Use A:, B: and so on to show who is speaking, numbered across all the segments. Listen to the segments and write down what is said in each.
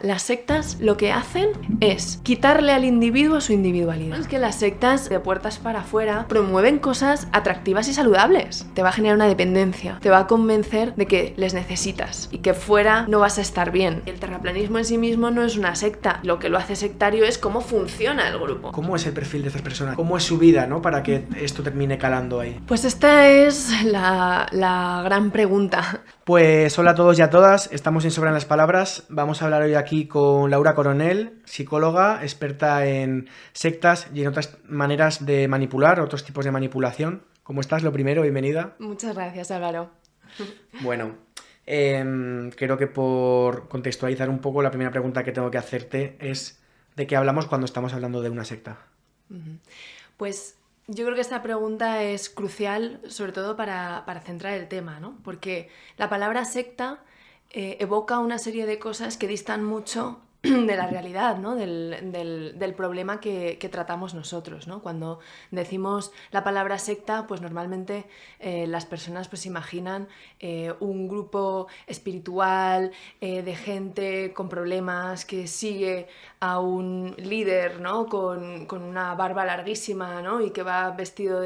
A: Las sectas lo que hacen es quitarle al individuo su individualidad. Es que las sectas de puertas para afuera promueven cosas atractivas y saludables. Te va a generar una dependencia, te va a convencer de que les necesitas y que fuera no vas a estar bien. El terraplanismo en sí mismo no es una secta. Lo que lo hace sectario es cómo funciona el grupo.
B: ¿Cómo es el perfil de estas personas? ¿Cómo es su vida, ¿no? Para que esto termine calando ahí.
A: Pues esta es la gran pregunta.
B: Pues hola a todos y a todas, estamos en Sobran las Palabras. Vamos a hablar hoy aquí con Laura Coronel, psicóloga, experta en sectas y en otras maneras de manipular, otros tipos de manipulación. ¿Cómo estás? Lo primero, bienvenida.
A: Muchas gracias, Álvaro.
B: Bueno, creo que por contextualizar un poco, la primera pregunta que tengo que hacerte es ¿de qué hablamos cuando estamos hablando de una secta?
A: Pues yo creo que esta pregunta es crucial, sobre todo para centrar el tema, ¿no? Porque la palabra secta evoca una serie de cosas que distan mucho de la realidad, ¿no? Del problema que tratamos nosotros, ¿no? Cuando decimos la palabra secta, pues normalmente las personas pues imaginan un grupo espiritual de gente con problemas que sigue a un líder, ¿no? Con una barba larguísima, ¿no? Y que va vestido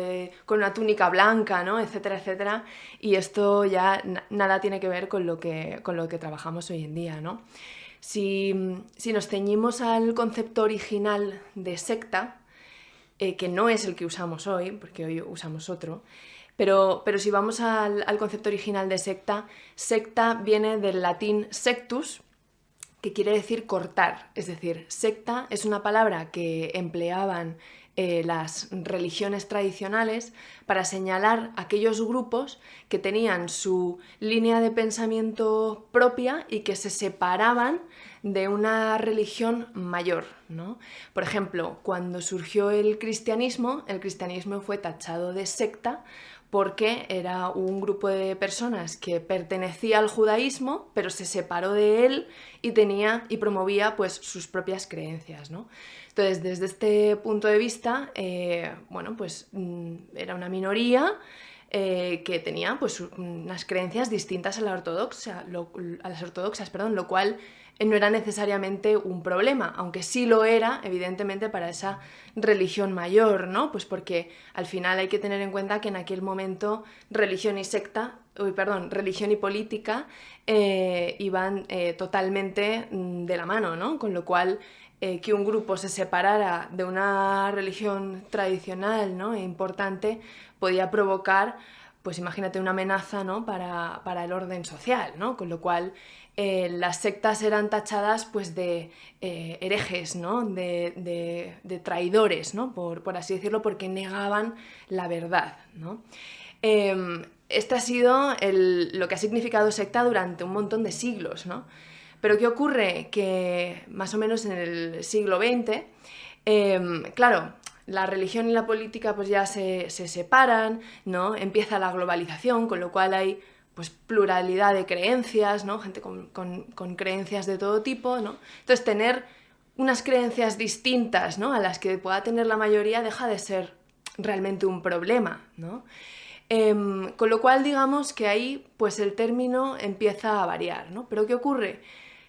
A: con una túnica blanca, ¿no? Etcétera, etcétera. Y esto ya nada tiene que ver con lo que trabajamos hoy en día, ¿no? Si nos ceñimos al concepto original de secta, que no es el que usamos hoy, porque hoy usamos otro, pero si vamos al concepto original de secta, secta viene del latín sectus, que quiere decir cortar. Es decir, secta es una palabra que empleaban las religiones tradicionales para señalar aquellos grupos que tenían su línea de pensamiento propia y que se separaban de una religión mayor, ¿no? Por ejemplo, cuando surgió el cristianismo fue tachado de secta porque era un grupo de personas que pertenecía al judaísmo, pero se separó de él y promovía pues sus propias creencias, ¿no? Entonces, desde este punto de vista, pues era una minoría que tenía pues unas creencias distintas a las ortodoxas, lo cual no era necesariamente un problema, aunque sí lo era, evidentemente, para esa religión mayor, ¿no? Pues porque al final hay que tener en cuenta que en aquel momento religión y política iban totalmente de la mano, ¿no? Con lo cual que un grupo se separara de una religión tradicional, ¿no? E importante podía provocar, pues imagínate, una amenaza, ¿no? para el orden social, ¿no? Con lo cual las sectas eran tachadas pues de herejes, ¿no? de traidores, ¿no? por así decirlo, porque negaban la verdad, ¿no? Este ha sido lo que ha significado secta durante un montón de siglos, ¿no? Pero ¿qué ocurre? Que más o menos en el siglo XX, claro, la religión y la política pues ya se separan, ¿no? Empieza la globalización, con lo cual hay pues pluralidad de creencias, ¿no? Gente con creencias de todo tipo, ¿no? Entonces tener unas creencias distintas, ¿no? a las que pueda tener la mayoría deja de ser realmente un problema, ¿no? Con lo cual digamos que ahí pues el término empieza a variar, ¿no? Pero ¿qué ocurre?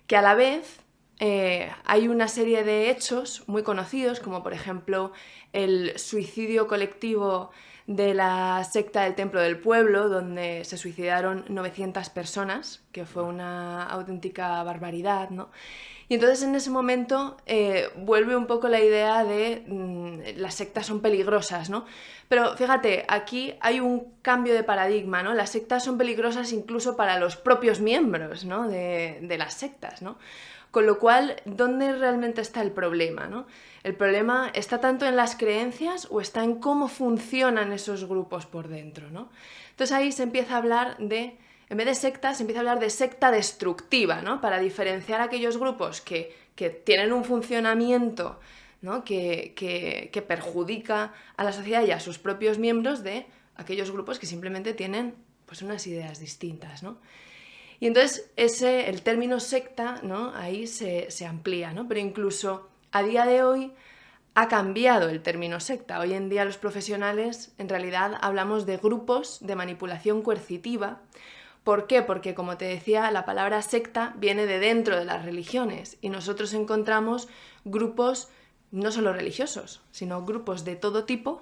A: Que a la vez hay una serie de hechos muy conocidos, como por ejemplo el suicidio colectivo de la secta del Templo del Pueblo, donde se suicidaron 900 personas, que fue una auténtica barbaridad, ¿no? Y entonces en ese momento vuelve un poco la idea de las sectas son peligrosas, ¿no? Pero fíjate, aquí hay un cambio de paradigma, ¿no? Las sectas son peligrosas incluso para los propios miembros, ¿no? de las sectas, ¿no? Con lo cual, ¿dónde realmente está el problema, ¿no? ¿El problema está tanto en las creencias o está en cómo funcionan esos grupos por dentro, ¿no? Entonces ahí se empieza a hablar en vez de secta, se empieza a hablar de secta destructiva, ¿no? Para diferenciar aquellos grupos que tienen un funcionamiento, ¿no? que perjudica a la sociedad y a sus propios miembros de aquellos grupos que simplemente tienen pues, unas ideas distintas, ¿no? Y entonces el término secta, ¿no? Ahí se amplía, ¿no? Pero incluso a día de hoy ha cambiado el término secta. Hoy en día los profesionales en realidad hablamos de grupos de manipulación coercitiva ¿Por qué? Porque, como te decía, la palabra secta viene de dentro de las religiones y nosotros encontramos grupos no solo religiosos, sino grupos de todo tipo,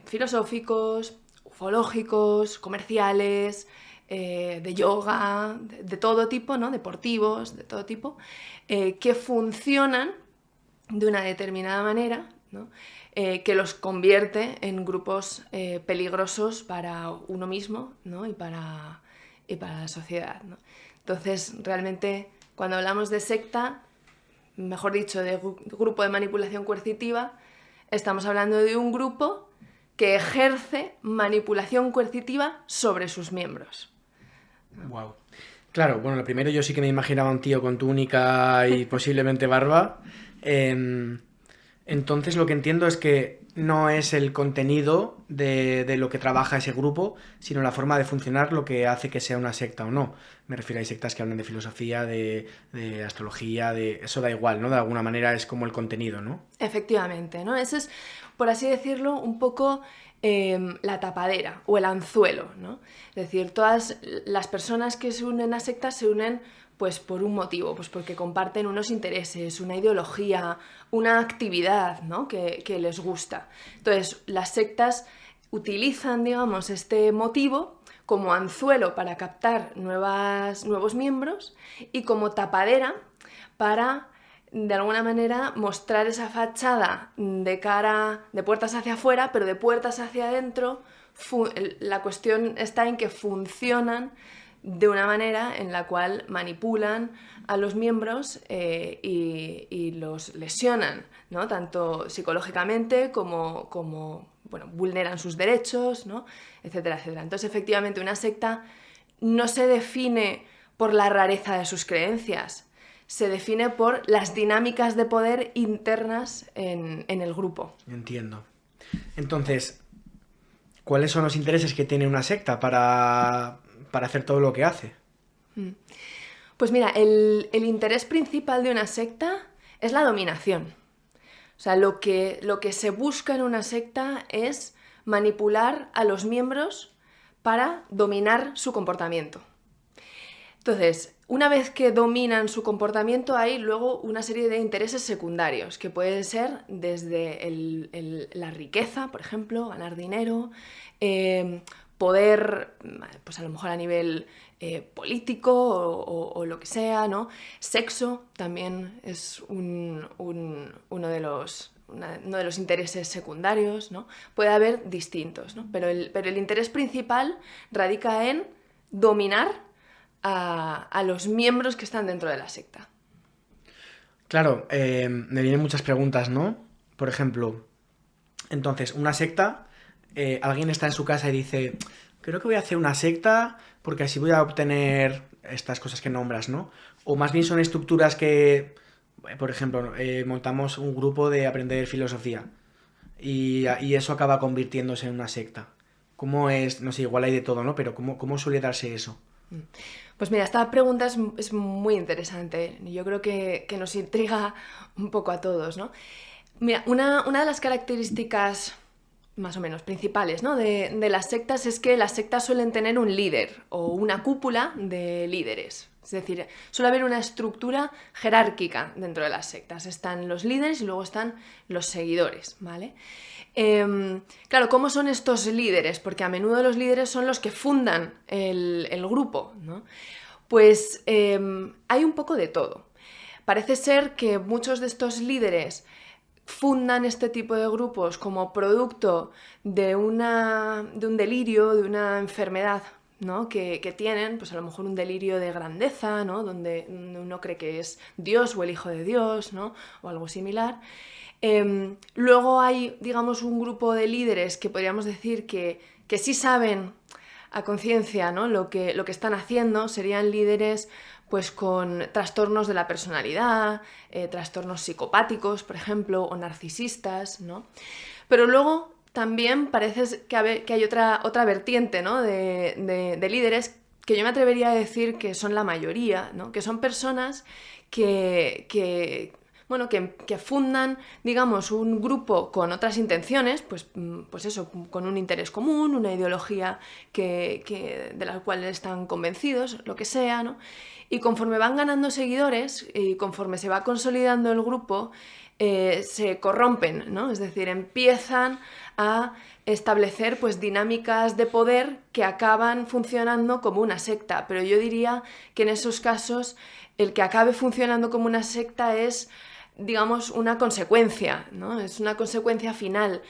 A: filosóficos, ufológicos, comerciales, de yoga, de todo tipo, ¿no? Deportivos, de todo tipo, que funcionan de una determinada manera, ¿no? Que los convierte en grupos peligrosos para uno mismo, ¿no? y para la sociedad, ¿no? Entonces, realmente, cuando hablamos de secta, mejor dicho, de grupo de manipulación coercitiva, estamos hablando de un grupo que ejerce manipulación coercitiva sobre sus miembros.
B: Wow. Claro, bueno, lo primero yo sí que me imaginaba un tío con túnica y posiblemente barba. Entonces lo que entiendo es que no es el contenido de lo que trabaja ese grupo, sino la forma de funcionar lo que hace que sea una secta o no. Me refiero a sectas que hablan de filosofía, de astrología, de eso da igual, ¿no? De alguna manera es como el contenido, ¿no?
A: Efectivamente, ¿no? Ese es, por así decirlo, un poco la tapadera o el anzuelo, ¿no? Es decir, todas las personas que se unen a sectas se unen pues por un motivo, pues porque comparten unos intereses, una ideología, una actividad, ¿no? que les gusta. Entonces, las sectas utilizan, digamos, este motivo como anzuelo para captar nuevos miembros y como tapadera para, de alguna manera, mostrar esa fachada de cara, de puertas hacia afuera, pero de puertas hacia adentro. La cuestión está en que funcionan de una manera en la cual manipulan a los miembros y los lesionan, ¿no? Tanto psicológicamente como bueno, vulneran sus derechos, ¿no? Etcétera, etcétera. Entonces, efectivamente, una secta no se define por la rareza de sus creencias, se define por las dinámicas de poder internas en el grupo.
B: Entiendo. Entonces, ¿cuáles son los intereses que tiene una secta para hacer todo lo que hace?
A: Pues mira, el interés principal de una secta es la dominación. O sea, lo que se busca en una secta es manipular a los miembros para dominar su comportamiento. Entonces, una vez que dominan su comportamiento, hay luego una serie de intereses secundarios, que pueden ser desde la riqueza, por ejemplo, ganar dinero, poder, pues a lo mejor a nivel político o lo que sea, ¿no? Sexo también es uno de los intereses secundarios, ¿no? Puede haber distintos, ¿no? Pero el interés principal radica en dominar a los miembros que están dentro de la secta.
B: Claro, me vienen muchas preguntas, ¿no? Por ejemplo, entonces, una secta, alguien está en su casa y dice, creo que voy a hacer una secta porque así voy a obtener estas cosas que nombras, ¿no? O más bien son estructuras que, por ejemplo, montamos un grupo de aprender filosofía y eso acaba convirtiéndose en una secta. ¿Cómo es? No sé, igual hay de todo, ¿no? Pero ¿cómo suele darse eso?
A: Pues mira, esta pregunta es muy interesante. Yo creo que nos intriga un poco a todos, ¿no? Mira, una de las características más o menos principales, ¿no? de las sectas es que las sectas suelen tener un líder o una cúpula de líderes. Es decir, suele haber una estructura jerárquica dentro de las sectas. Están los líderes y luego están los seguidores, ¿vale? Claro, ¿cómo son estos líderes? Porque a menudo los líderes son los que fundan el grupo, ¿no? Pues hay un poco de todo. Parece ser que muchos de estos líderes fundan este tipo de grupos como producto de un delirio, de una enfermedad, ¿no? que tienen, pues a lo mejor un delirio de grandeza, ¿no? Donde uno cree que es Dios o el Hijo de Dios, ¿no? O algo similar. Luego hay, digamos, un grupo de líderes que podríamos decir que sí saben a conciencia, ¿no? lo que están haciendo. Serían líderes pues con trastornos de la personalidad, trastornos psicopáticos, por ejemplo, o narcisistas, ¿no? Pero luego también parece que hay otra vertiente, ¿no? de líderes que yo me atrevería a decir que son la mayoría, ¿no? Que son personas que bueno, que fundan, digamos, un grupo con otras intenciones, pues eso, con un interés común, una ideología de la cual están convencidos, lo que sea, ¿no? Y conforme van ganando seguidores y conforme se va consolidando el grupo, se corrompen, ¿no? Es decir, empiezan a establecer pues dinámicas de poder que acaban funcionando como una secta. Pero yo diría que en esos casos el que acabe funcionando como una secta es, digamos, una consecuencia, ¿no? Es una consecuencia final,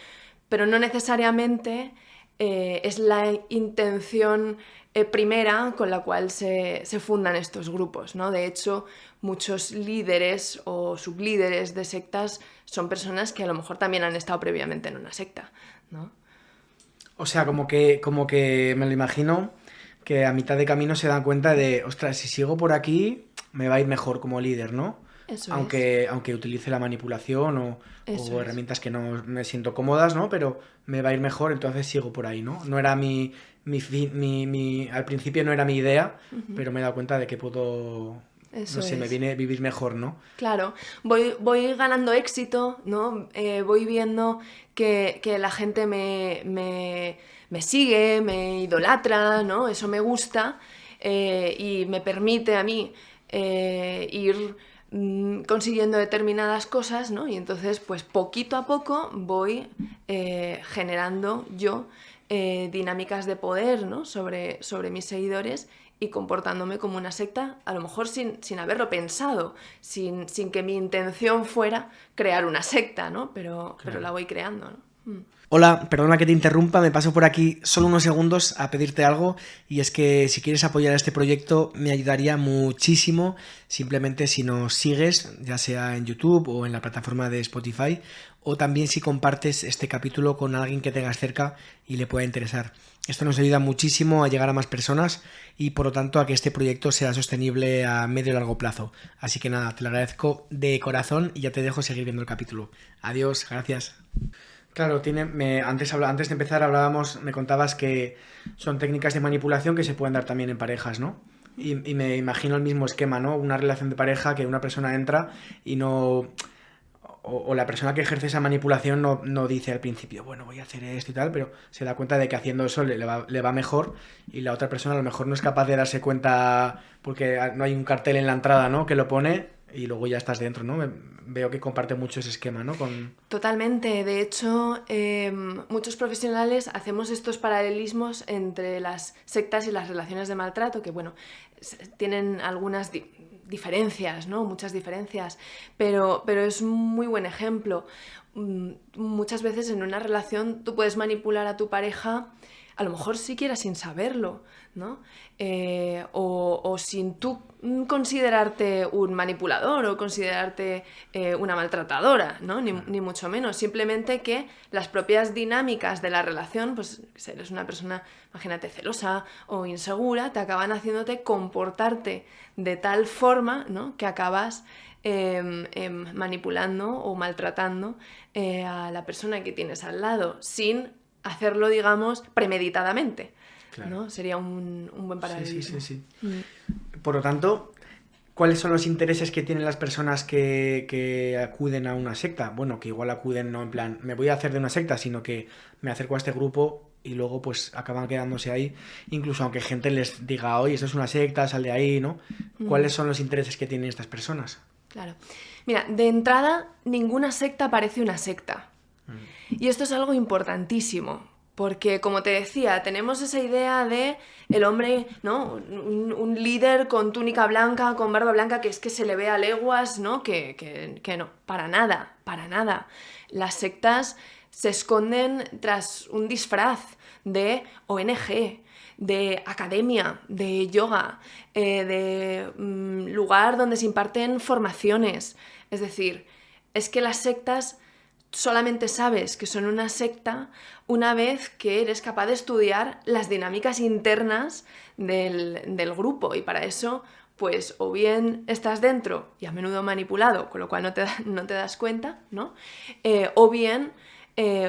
A: pero no necesariamente es la intención primera con la cual se fundan estos grupos, ¿no? De hecho, muchos líderes o sublíderes de sectas son personas que a lo mejor también han estado previamente en una secta, ¿no?
B: O sea, como que me lo imagino que a mitad de camino se dan cuenta de, ostras, si sigo por aquí me va a ir mejor como líder, ¿no?
A: Eso es,
B: Aunque utilice la manipulación
A: eso
B: o
A: es.
B: herramientas que no me siento cómodas, ¿no? Pero me va a ir mejor, entonces sigo por ahí, ¿no? No era al principio no era mi idea, pero me he dado cuenta de que puedo, no
A: Eso
B: sé, me
A: es.
B: viene vivir mejor, ¿no?
A: Claro, voy ganando éxito, ¿no? Voy viendo que la gente me sigue, me idolatra, ¿no? Eso me gusta y me permite a mí ir consiguiendo determinadas cosas, ¿no? Y entonces, pues poquito a poco voy generando yo dinámicas de poder, ¿no? sobre mis seguidores y comportándome como una secta, a lo mejor sin haberlo pensado, sin que mi intención fuera crear una secta, ¿no? Pero la
B: Claro.
A: voy creando, ¿no?
B: Hola, perdona que te interrumpa, me paso por aquí solo unos segundos a pedirte algo y es que si quieres apoyar este proyecto me ayudaría muchísimo simplemente si nos sigues, ya sea en YouTube o en la plataforma de Spotify o también si compartes este capítulo con alguien que tengas cerca y le pueda interesar. Esto nos ayuda muchísimo a llegar a más personas y por lo tanto a que este proyecto sea sostenible a medio y largo plazo. Así que nada, te lo agradezco de corazón y ya te dejo seguir viendo el capítulo. Adiós, gracias. Claro, antes de empezar hablábamos, me contabas que son técnicas de manipulación que se pueden dar también en parejas, ¿no? Y me imagino el mismo esquema, ¿no? Una relación de pareja que una persona entra y no... O la persona que ejerce esa manipulación no dice al principio, bueno, voy a hacer esto y tal, pero se da cuenta de que haciendo eso le va mejor y la otra persona a lo mejor no es capaz de darse cuenta porque no hay un cartel en la entrada, ¿no? Que lo pone y luego ya estás dentro, ¿no? Veo que comparte mucho ese esquema, ¿no?
A: Totalmente. De hecho, muchos profesionales hacemos estos paralelismos entre las sectas y las relaciones de maltrato, que bueno, tienen algunas diferencias, ¿no? Muchas diferencias, pero es un muy buen ejemplo. Muchas veces en una relación tú puedes manipular a tu pareja, a lo mejor siquiera sin saberlo, ¿no? O sin tú considerarte un manipulador o considerarte una maltratadora, ¿no? Ni mucho menos. Simplemente que las propias dinámicas de la relación, pues si eres una persona, imagínate, celosa o insegura, te acaban haciéndote comportarte de tal forma, ¿no? Que acabas manipulando o maltratando a la persona que tienes al lado, sin hacerlo, digamos, premeditadamente.
B: Claro.
A: ¿No? Sería un buen
B: Sí, sí,
A: paralelismo.
B: sí, sí. Por lo tanto, ¿cuáles son los intereses que tienen las personas que acuden a una secta? Bueno, que igual acuden no en plan, me voy a hacer de una secta, sino que me acerco a este grupo y luego pues acaban quedándose ahí, incluso aunque gente les diga, oye, esto es una secta, sal de ahí, ¿no? ¿Cuáles son los intereses que tienen estas personas?
A: Claro. Mira, de entrada, ninguna secta parece una secta. Y esto es algo importantísimo, porque como te decía, tenemos esa idea de el hombre, ¿no? Un líder con túnica blanca, con barba blanca, que es que se le ve a leguas, ¿no? Que no, para nada, para nada. Las sectas se esconden tras un disfraz de ONG, de academia, de yoga, de lugar donde se imparten formaciones. Es decir, es que las sectas solamente sabes que son una secta una vez que eres capaz de estudiar las dinámicas internas del grupo y para eso pues o bien estás dentro y a menudo manipulado, con lo cual no te das cuenta, ¿no? O bien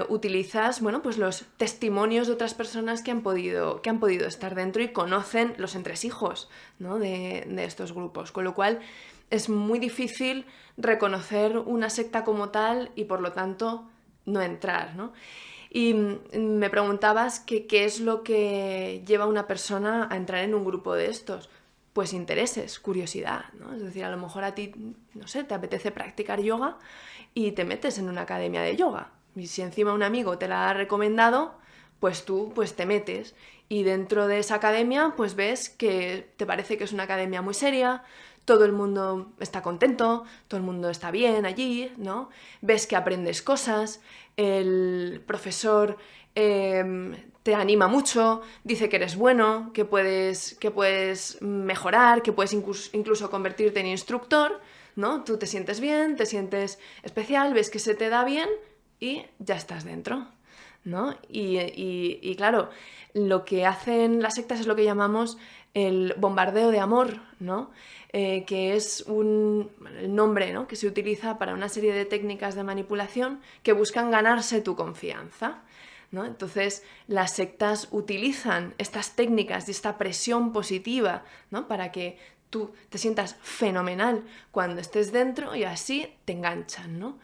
A: utilizas, bueno, pues los testimonios de otras personas que han podido estar dentro y conocen los entresijos, ¿no? de estos grupos, con lo cual es muy difícil reconocer una secta como tal y por lo tanto no entrar, ¿no? Y me preguntabas qué es lo que lleva a una persona a entrar en un grupo de estos. Pues intereses, curiosidad, ¿no? Es decir, a lo mejor a ti, no sé, te apetece practicar yoga y te metes en una academia de yoga. Y si encima un amigo te la ha recomendado, pues tú pues te metes. Y dentro de esa academia pues ves que te parece que es una academia muy seria, todo el mundo está contento, todo el mundo está bien allí, ¿no? Ves que aprendes cosas, el profesor te anima mucho, dice que eres bueno, que puedes mejorar, que puedes incluso convertirte en instructor, ¿no? Tú te sientes bien, te sientes especial, ves que se te da bien y ya estás dentro, ¿no? Y claro, lo que hacen las sectas es lo que llamamos el bombardeo de amor, ¿no? Que es el nombre, ¿no?, que se utiliza para una serie de técnicas de manipulación que buscan ganarse tu confianza, ¿no? Entonces, las sectas utilizan estas técnicas y esta presión positiva, ¿no?, para que tú te sientas fenomenal cuando estés dentro y así te enganchan, ¿no?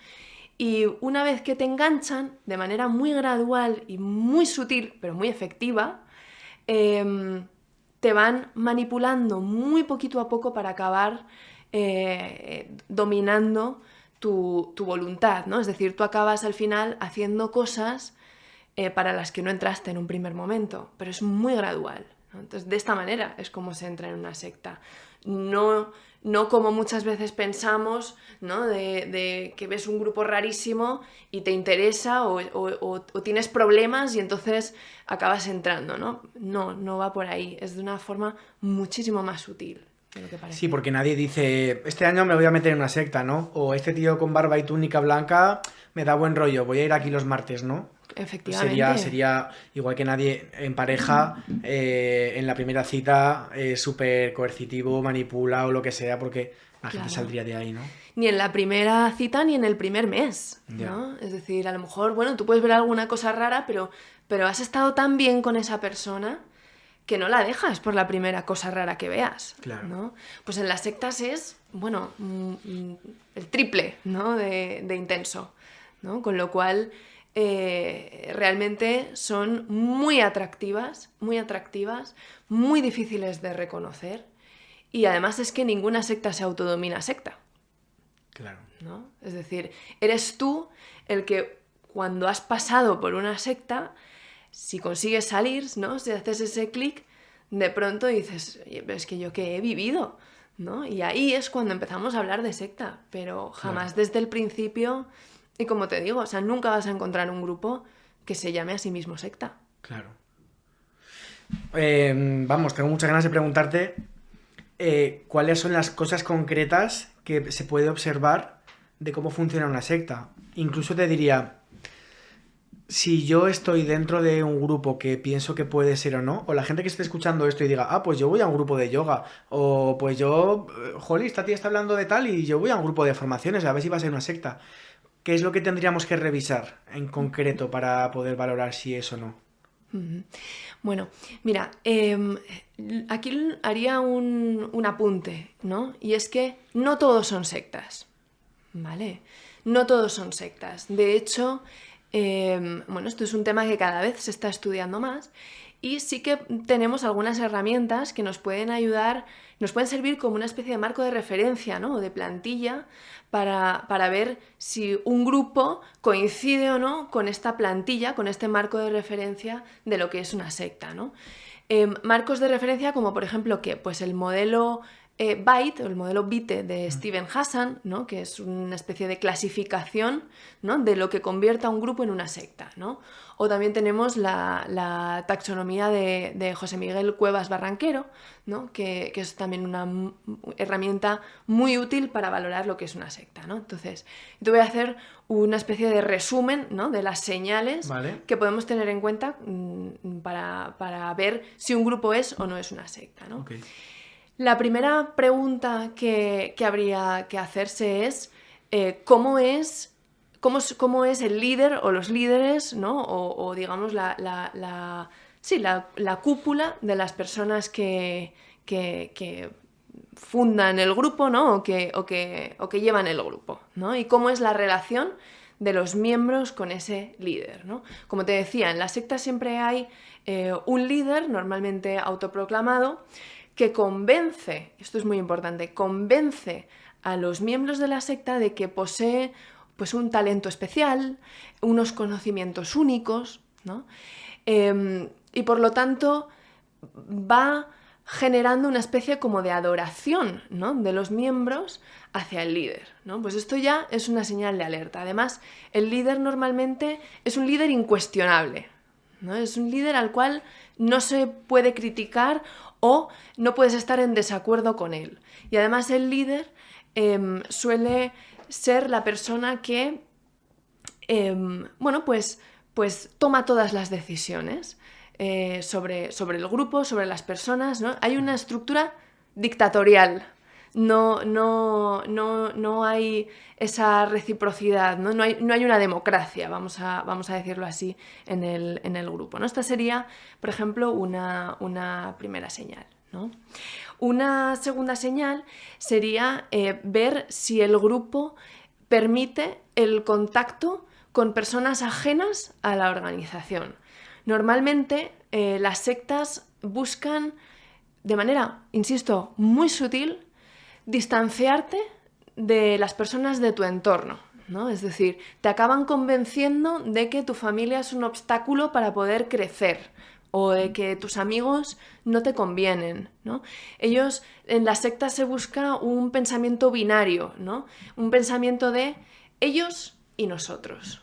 A: Y una vez que te enganchan, de manera muy gradual y muy sutil, pero muy efectiva, te van manipulando muy poquito a poco para acabar dominando tu voluntad, ¿no? Es decir, tú acabas al final haciendo cosas para las que no entraste en un primer momento, pero es muy gradual, ¿no? Entonces, de esta manera es como se entra en una secta. No como muchas veces pensamos, ¿no?, de que ves un grupo rarísimo y te interesa o tienes problemas y entonces acabas entrando, ¿no? No va por ahí, es de una forma muchísimo más sutil de lo que parece.
B: Sí, porque nadie dice, este año me voy a meter en una secta, ¿no? O este tío con barba y túnica blanca me da buen rollo, voy a ir aquí los martes, ¿no?
A: Efectivamente.
B: Sería igual que nadie en pareja, en la primera cita, súper coercitivo, manipula o lo que sea, porque la gente saldría de ahí, ¿no?
A: Ni en la primera cita ni en el primer mes, ¿no? Es decir, a lo mejor, bueno, tú puedes ver alguna cosa rara, pero has estado tan bien con esa persona que no la dejas por la primera cosa rara que veas,
B: claro,
A: ¿no? Pues en las sectas es, bueno, el triple, ¿no?, de intenso, ¿no? Con lo cual realmente son muy atractivas, muy difíciles de reconocer y además es que ninguna secta se autodomina secta.
B: Claro.
A: ¿No? Es decir, eres tú el que cuando has pasado por una secta, si consigues salir, ¿no?, si haces ese clic, de pronto dices, oye, pero es que yo qué he vivido, ¿no? Y ahí es cuando empezamos a hablar de secta, pero jamás desde el principio. Y como te digo, o sea, nunca vas a encontrar un grupo que se llame a sí mismo secta.
B: Claro. Vamos, tengo muchas ganas de preguntarte cuáles son las cosas concretas que se puede observar de cómo funciona una secta. Incluso te diría, si yo estoy dentro de un grupo que pienso que puede ser o no, o la gente que esté escuchando esto y diga, ah, pues yo voy a un grupo de yoga, o pues yo, jolly, esta tía está hablando de tal y yo voy a un grupo de formaciones a ver si va a ser una secta. ¿Qué es lo que tendríamos que revisar en concreto para poder valorar si es o no?
A: Bueno, mira, aquí haría un apunte, ¿no? Y es que no todos son sectas, ¿vale? No todos son sectas. De hecho, bueno, esto es un tema que cada vez se está estudiando más y sí que tenemos algunas herramientas que nos pueden ayudar, nos pueden servir como una especie de marco de referencia, ¿no?, o de plantilla para ver si un grupo coincide o no con esta plantilla, con este marco de referencia de lo que es una secta, ¿no? Marcos de referencia como por ejemplo que pues el modelo BITE, o el modelo BITE de Steven Hassan, ¿no?, que es una especie de clasificación, ¿no?, de lo que convierta a un grupo en una secta, ¿no? O también tenemos la taxonomía de José Miguel Cuevas Barranquero, ¿no?, que es también una herramienta muy útil para valorar lo que es una secta, ¿no? Entonces, te voy a hacer una especie de resumen, ¿no?, de las señales que podemos tener en cuenta para ver si un grupo es o no es una secta, ¿no?
B: Okay.
A: La primera pregunta que habría que hacerse es ¿cómo es el líder o los líderes, ¿no?, o digamos la cúpula de las personas que fundan el grupo, ¿no? o que llevan el grupo, ¿no? Y cómo es la relación de los miembros con ese líder, ¿no? Como te decía, en la secta siempre hay un líder, normalmente autoproclamado, que convence, esto es muy importante, convence a los miembros de la secta de que posee pues un talento especial, unos conocimientos únicos, ¿no? Y por lo tanto va generando una especie como de adoración, ¿no? De los miembros hacia el líder, ¿no? Pues esto ya es una señal de alerta. Además, el líder normalmente es un líder incuestionable, ¿no? Es un líder al cual no se puede criticar o no puedes estar en desacuerdo con él. Y además el líder suele ser la persona que pues toma todas las decisiones sobre el grupo, sobre las personas, ¿no? Hay una estructura dictatorial. No hay esa reciprocidad, ¿no? No hay una democracia, vamos a decirlo así, en el grupo, ¿no? Esta sería, por ejemplo, una primera señal, ¿no? Una segunda señal sería ver si el grupo permite el contacto con personas ajenas a la organización. Normalmente las sectas buscan de manera, insisto, muy sutil, distanciarte de las personas de tu entorno, ¿no? Es decir, te acaban convenciendo de que tu familia es un obstáculo para poder crecer o de que tus amigos no te convienen, ¿no? Ellos, en las sectas se busca un pensamiento binario, ¿no? Un pensamiento de ellos y nosotros.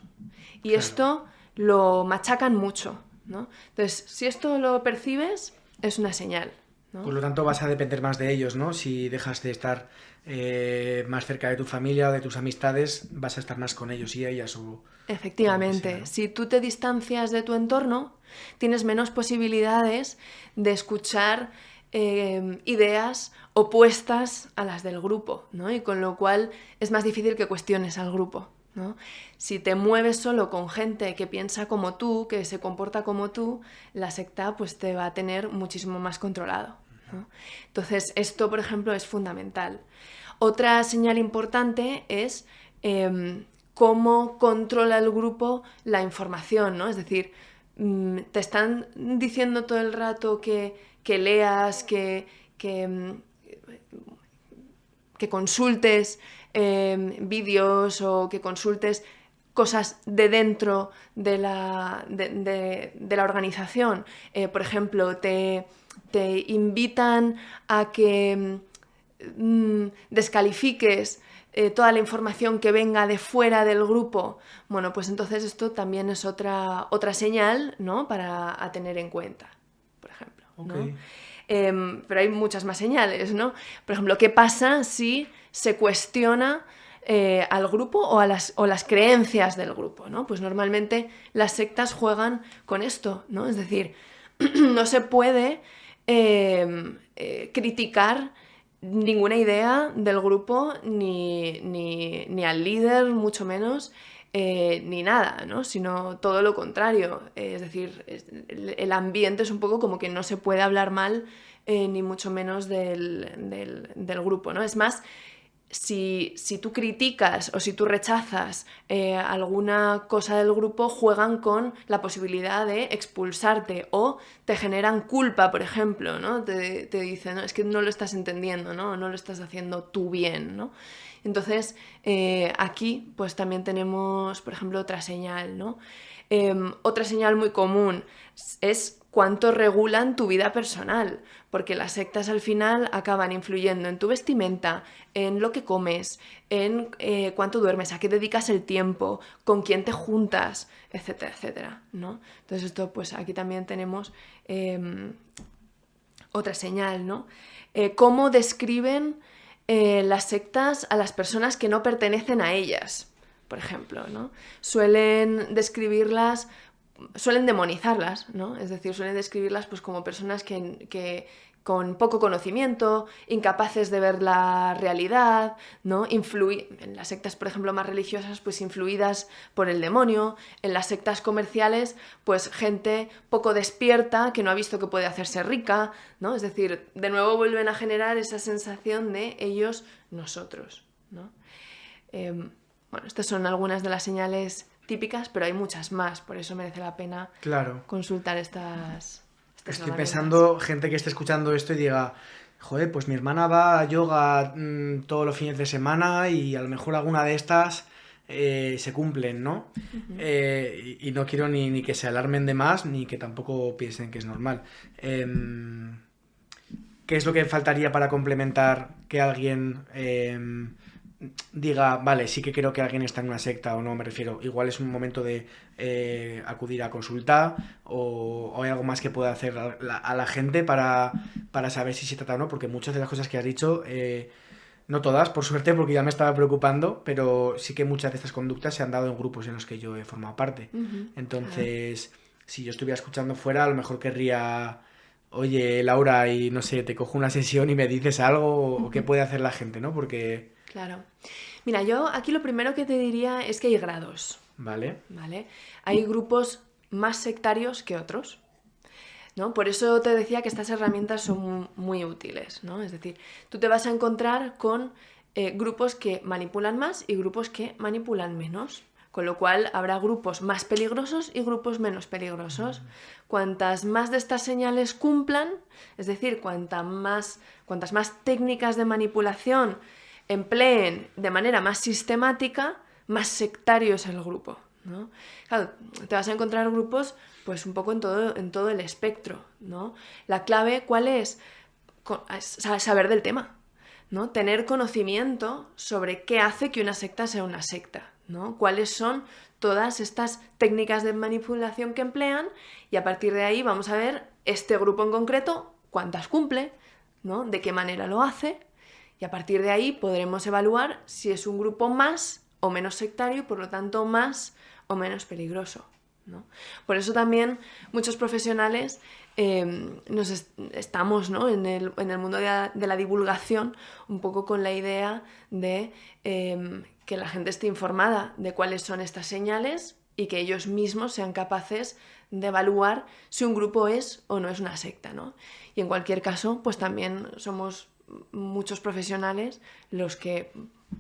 A: Y
B: Claro.
A: esto lo machacan mucho, ¿no? Entonces, si esto lo percibes, es una señal, ¿no?
B: Por lo tanto, vas a depender más de ellos, ¿no? Si dejas de estar más cerca de tu familia o de tus amistades, vas a estar más con ellos y ellas o lo que sea,
A: Efectivamente,
B: ¿no?
A: si tú te distancias de tu entorno, tienes menos posibilidades de escuchar ideas opuestas a las del grupo, ¿no? Y con lo cual es más difícil que cuestiones al grupo, ¿no? Si te mueves solo con gente que piensa como tú, que se comporta como tú, la secta pues te va a tener muchísimo más controlado, ¿no? Entonces, esto, por ejemplo, es fundamental. Otra señal importante es cómo controla el grupo la información, ¿no? Es decir, te están diciendo todo el rato que leas, que consultes vídeos o que consultes cosas de dentro de la organización. Por ejemplo, te invitan a que descalifiques toda la información que venga de fuera del grupo. Bueno, pues entonces esto también es otra señal, ¿no? Para a tener en cuenta, por ejemplo, ¿no?
B: Ok.
A: Pero hay muchas más señales, ¿no? Por ejemplo, ¿qué pasa si se cuestiona al grupo o las creencias del grupo, ¿no? Pues normalmente las sectas juegan con esto, ¿no? Es decir, no se puede criticar ninguna idea del grupo, ni al líder, mucho menos, ni nada, ¿no? Sino todo lo contrario. Es decir, el ambiente es un poco como que no se puede hablar mal, ni mucho menos del grupo, ¿no? Es más, si tú criticas o si tú rechazas alguna cosa del grupo, juegan con la posibilidad de expulsarte o te generan culpa, por ejemplo, ¿no? Te dicen, no, es que no lo estás entendiendo, ¿no? No lo estás haciendo tú bien, ¿no? Entonces, aquí pues también tenemos, por ejemplo, otra señal, ¿no? Otra señal muy común es cuánto regulan tu vida personal, porque las sectas al final acaban influyendo en tu vestimenta, en lo que comes, en cuánto duermes, a qué dedicas el tiempo, con quién te juntas, etcétera, etcétera, ¿no? Entonces esto, pues aquí también tenemos otra señal, ¿no? Cómo describen las sectas a las personas que no pertenecen a ellas, por ejemplo, ¿no? Suelen demonizarlas, ¿no? Es decir, suelen describirlas pues como personas con poco conocimiento, incapaces de ver la realidad, ¿no? En las sectas, por ejemplo, más religiosas, pues influidas por el demonio. En las sectas comerciales, pues gente poco despierta que no ha visto que puede hacerse rica, ¿no? Es decir, de nuevo vuelven a generar esa sensación de ellos, nosotros, ¿no? Bueno, estas son algunas de las señales típicas, pero hay muchas más, por eso merece la pena
B: Claro.
A: consultar estas
B: Estoy
A: herramientas.
B: pensando, gente que esté escuchando esto y diga, joder, pues mi hermana va a yoga todos los fines de semana y a lo mejor alguna de estas se cumplen, ¿no? Y no quiero ni que se alarmen de más, ni que tampoco piensen que es normal. ¿Qué es lo que faltaría para complementar que alguien diga, vale, sí que creo que alguien está en una secta o no? Me refiero, igual es un momento de acudir a consulta o hay algo más que pueda hacer a la gente para saber si se trata o no, porque muchas de las cosas que has dicho, no todas, por suerte, porque ya me estaba preocupando, pero sí que muchas de estas conductas se han dado en grupos en los que yo he formado parte. Entonces, si yo estuviera escuchando fuera, a lo mejor querría... Oye, Laura, y no sé, te cojo una sesión y me dices algo o qué puede hacer la gente, ¿no? Porque...
A: Claro. Mira, yo aquí lo primero que te diría es que hay grados,
B: Vale.
A: ¿vale? Hay grupos más sectarios que otros, ¿no? Por eso te decía que estas herramientas son muy útiles, ¿no? Es decir, tú te vas a encontrar con grupos que manipulan más y grupos que manipulan menos. Con lo cual habrá grupos más peligrosos y grupos menos peligrosos. Cuantas más de estas señales cumplan, es decir, cuantas más técnicas de manipulación empleen de manera más sistemática, más sectario es el grupo, ¿no? Claro, te vas a encontrar grupos pues un poco en todo el espectro, ¿no? La clave, ¿cuál es? Saber del tema, ¿no? Tener conocimiento sobre qué hace que una secta sea una secta, ¿no? Cuáles son todas estas técnicas de manipulación que emplean y a partir de ahí vamos a ver este grupo en concreto, cuántas cumple, ¿no? De qué manera lo hace y a partir de ahí podremos evaluar si es un grupo más o menos sectario y por lo tanto más o menos peligroso, ¿no? Por eso también muchos profesionales estamos, ¿no? en el mundo de la divulgación un poco con la idea de que la gente esté informada de cuáles son estas señales y que ellos mismos sean capaces de evaluar si un grupo es o no es una secta, ¿no? Y en cualquier caso, pues también somos muchos profesionales los que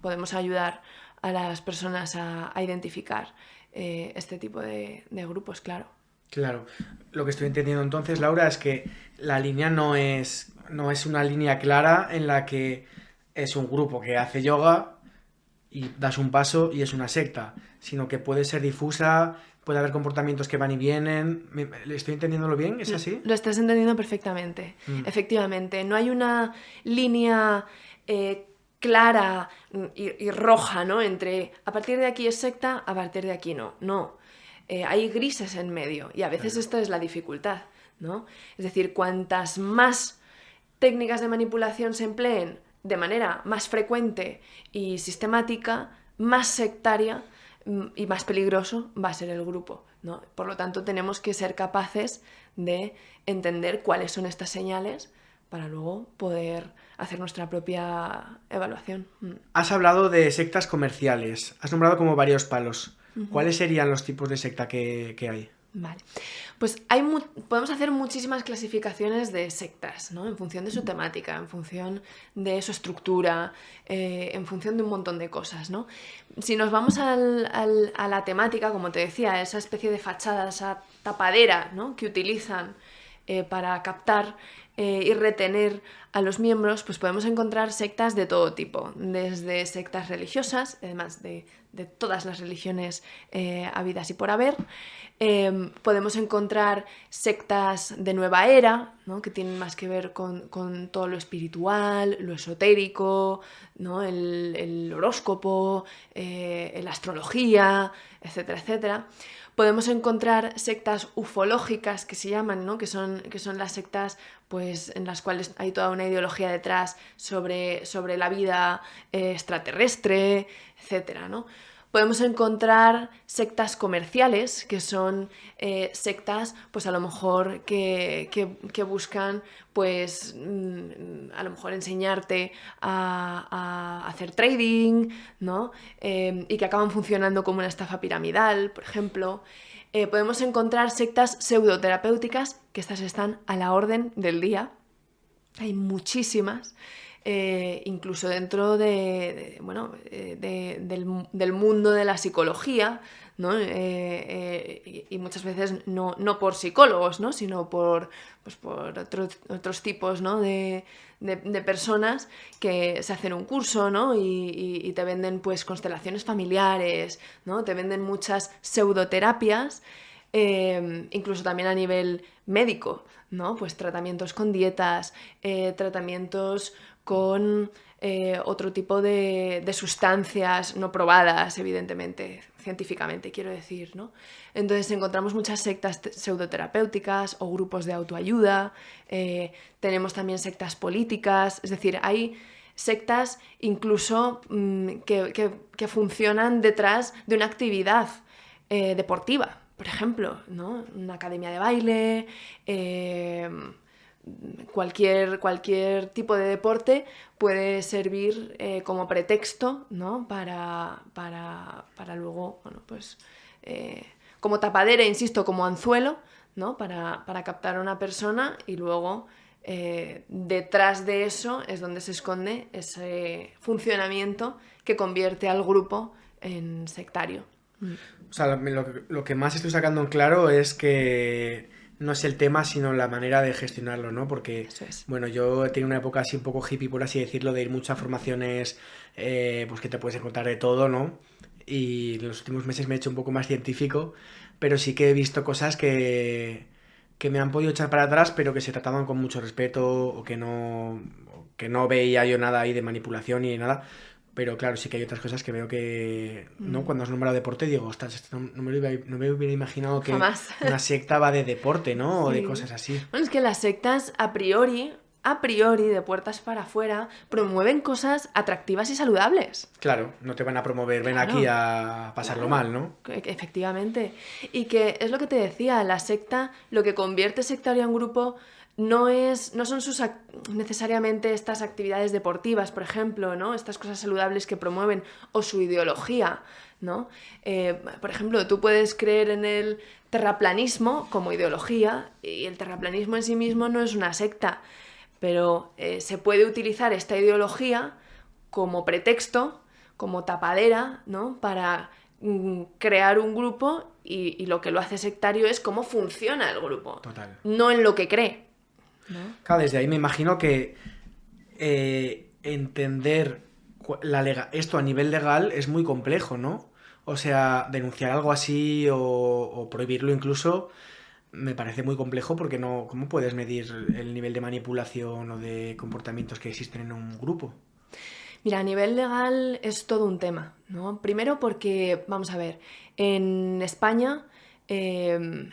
A: podemos ayudar a las personas a identificar este tipo de grupos, claro.
B: Claro. Lo que estoy entendiendo entonces, Laura, es que la línea no es una línea clara en la que es un grupo que hace yoga y das un paso y es una secta, sino que puede ser difusa, puede haber comportamientos que van y vienen. ¿Le estoy entendiéndolo bien? ¿Es así?
A: Lo estás entendiendo perfectamente. Efectivamente, no hay una línea clara y roja, ¿no? Entre a partir de aquí es secta, a partir de aquí no. No. Hay grises en medio y a veces esta es la dificultad, ¿no? Es decir, cuantas más técnicas de manipulación se empleen de manera más frecuente y sistemática, más sectaria y más peligroso va a ser el grupo, ¿no? Por lo tanto, tenemos que ser capaces de entender cuáles son estas señales para luego poder hacer nuestra propia evaluación.
B: Has hablado de sectas comerciales, has nombrado como varios palos. ¿Cuáles serían los tipos de secta que hay?
A: Vale, pues podemos hacer muchísimas clasificaciones de sectas, ¿no? En función de su temática, en función de su estructura, en función de un montón de cosas, ¿no? Si nos vamos a la temática, como te decía, esa especie de fachada, esa tapadera, ¿no? Que utilizan para captar y retener a los miembros, pues podemos encontrar sectas de todo tipo, desde sectas religiosas, además de todas las religiones habidas y por haber. Podemos encontrar sectas de nueva era, ¿no? Que tienen más que ver con todo lo espiritual, lo esotérico, ¿no? El horóscopo, la astrología, etcétera, etcétera. Podemos encontrar sectas ufológicas que se llaman, ¿no? que son las sectas pues, en las cuales hay toda una ideología detrás sobre la vida extraterrestre, etcétera, ¿no? Podemos encontrar sectas comerciales, que son sectas, pues a lo mejor que buscan, pues a lo mejor enseñarte a hacer trading, ¿no? Y que acaban funcionando como una estafa piramidal, por ejemplo. Podemos encontrar sectas pseudoterapéuticas, que estas están a la orden del día. Hay muchísimas. Incluso dentro del mundo de la psicología, ¿no? Y muchas veces no por psicólogos, ¿no? Sino por otros tipos, ¿no? de personas que se hacen un curso, ¿no? y te venden pues constelaciones familiares, ¿no? Te venden muchas pseudoterapias, incluso también a nivel médico, ¿no? Pues tratamientos con dietas, tratamientos con otro tipo de sustancias no probadas, evidentemente, científicamente, quiero decir, ¿no? Entonces encontramos muchas sectas pseudoterapéuticas o grupos de autoayuda, tenemos también sectas políticas, es decir, hay sectas incluso que funcionan detrás de una actividad deportiva, por ejemplo, ¿no? Una academia de baile, cualquier tipo de deporte puede servir como pretexto, ¿no? para luego, bueno, pues como tapadera, insisto, como anzuelo, ¿no? para captar a una persona y luego detrás de eso es donde se esconde ese funcionamiento que convierte al grupo en sectario.
B: O sea, lo que más estoy sacando en claro es que no es el tema, sino la manera de gestionarlo, ¿no? Porque,
A: Eso es.
B: bueno, yo he tenido una época así un poco hippie, por así decirlo, de ir muchas formaciones, pues que te puedes encontrar de todo, ¿no? Y en los últimos meses me he hecho un poco más científico, pero sí que he visto cosas que me han podido echar para atrás, pero que se trataban con mucho respeto o que no veía yo nada ahí de manipulación ni de nada. Pero claro, sí que hay otras cosas que veo que, ¿no? Cuando has nombrado deporte, digo, ostras, esto no me hubiera imaginado que
A: Jamás.
B: una secta va de deporte, ¿no? O de
A: Sí.
B: cosas así.
A: Bueno, es que las sectas a priori, de puertas para afuera, promueven cosas atractivas y saludables.
B: Claro, no te van a promover, ven aquí
A: Claro,
B: a pasarlo
A: claro,
B: mal, ¿no?
A: efectivamente. Y que es lo que te decía, la secta, lo que convierte sectario a un grupo no son necesariamente estas actividades deportivas, por ejemplo, ¿no? Estas cosas saludables que promueven, o su ideología, ¿no? Por ejemplo, tú puedes creer en el terraplanismo como ideología, y el terraplanismo en sí mismo no es una secta, pero se puede utilizar esta ideología como pretexto, como tapadera, ¿no? Para crear un grupo y lo que lo hace sectario es cómo funciona el grupo,
B: Total.
A: no en lo que cree, ¿no?
B: Claro, desde ahí me imagino que entender esto a nivel legal es muy complejo, ¿no? O sea, denunciar algo así o prohibirlo incluso me parece muy complejo porque no, ¿cómo puedes medir el nivel de manipulación o de comportamientos que existen en un grupo?
A: Mira, a nivel legal es todo un tema, ¿no? Primero porque, vamos a ver, en España eh,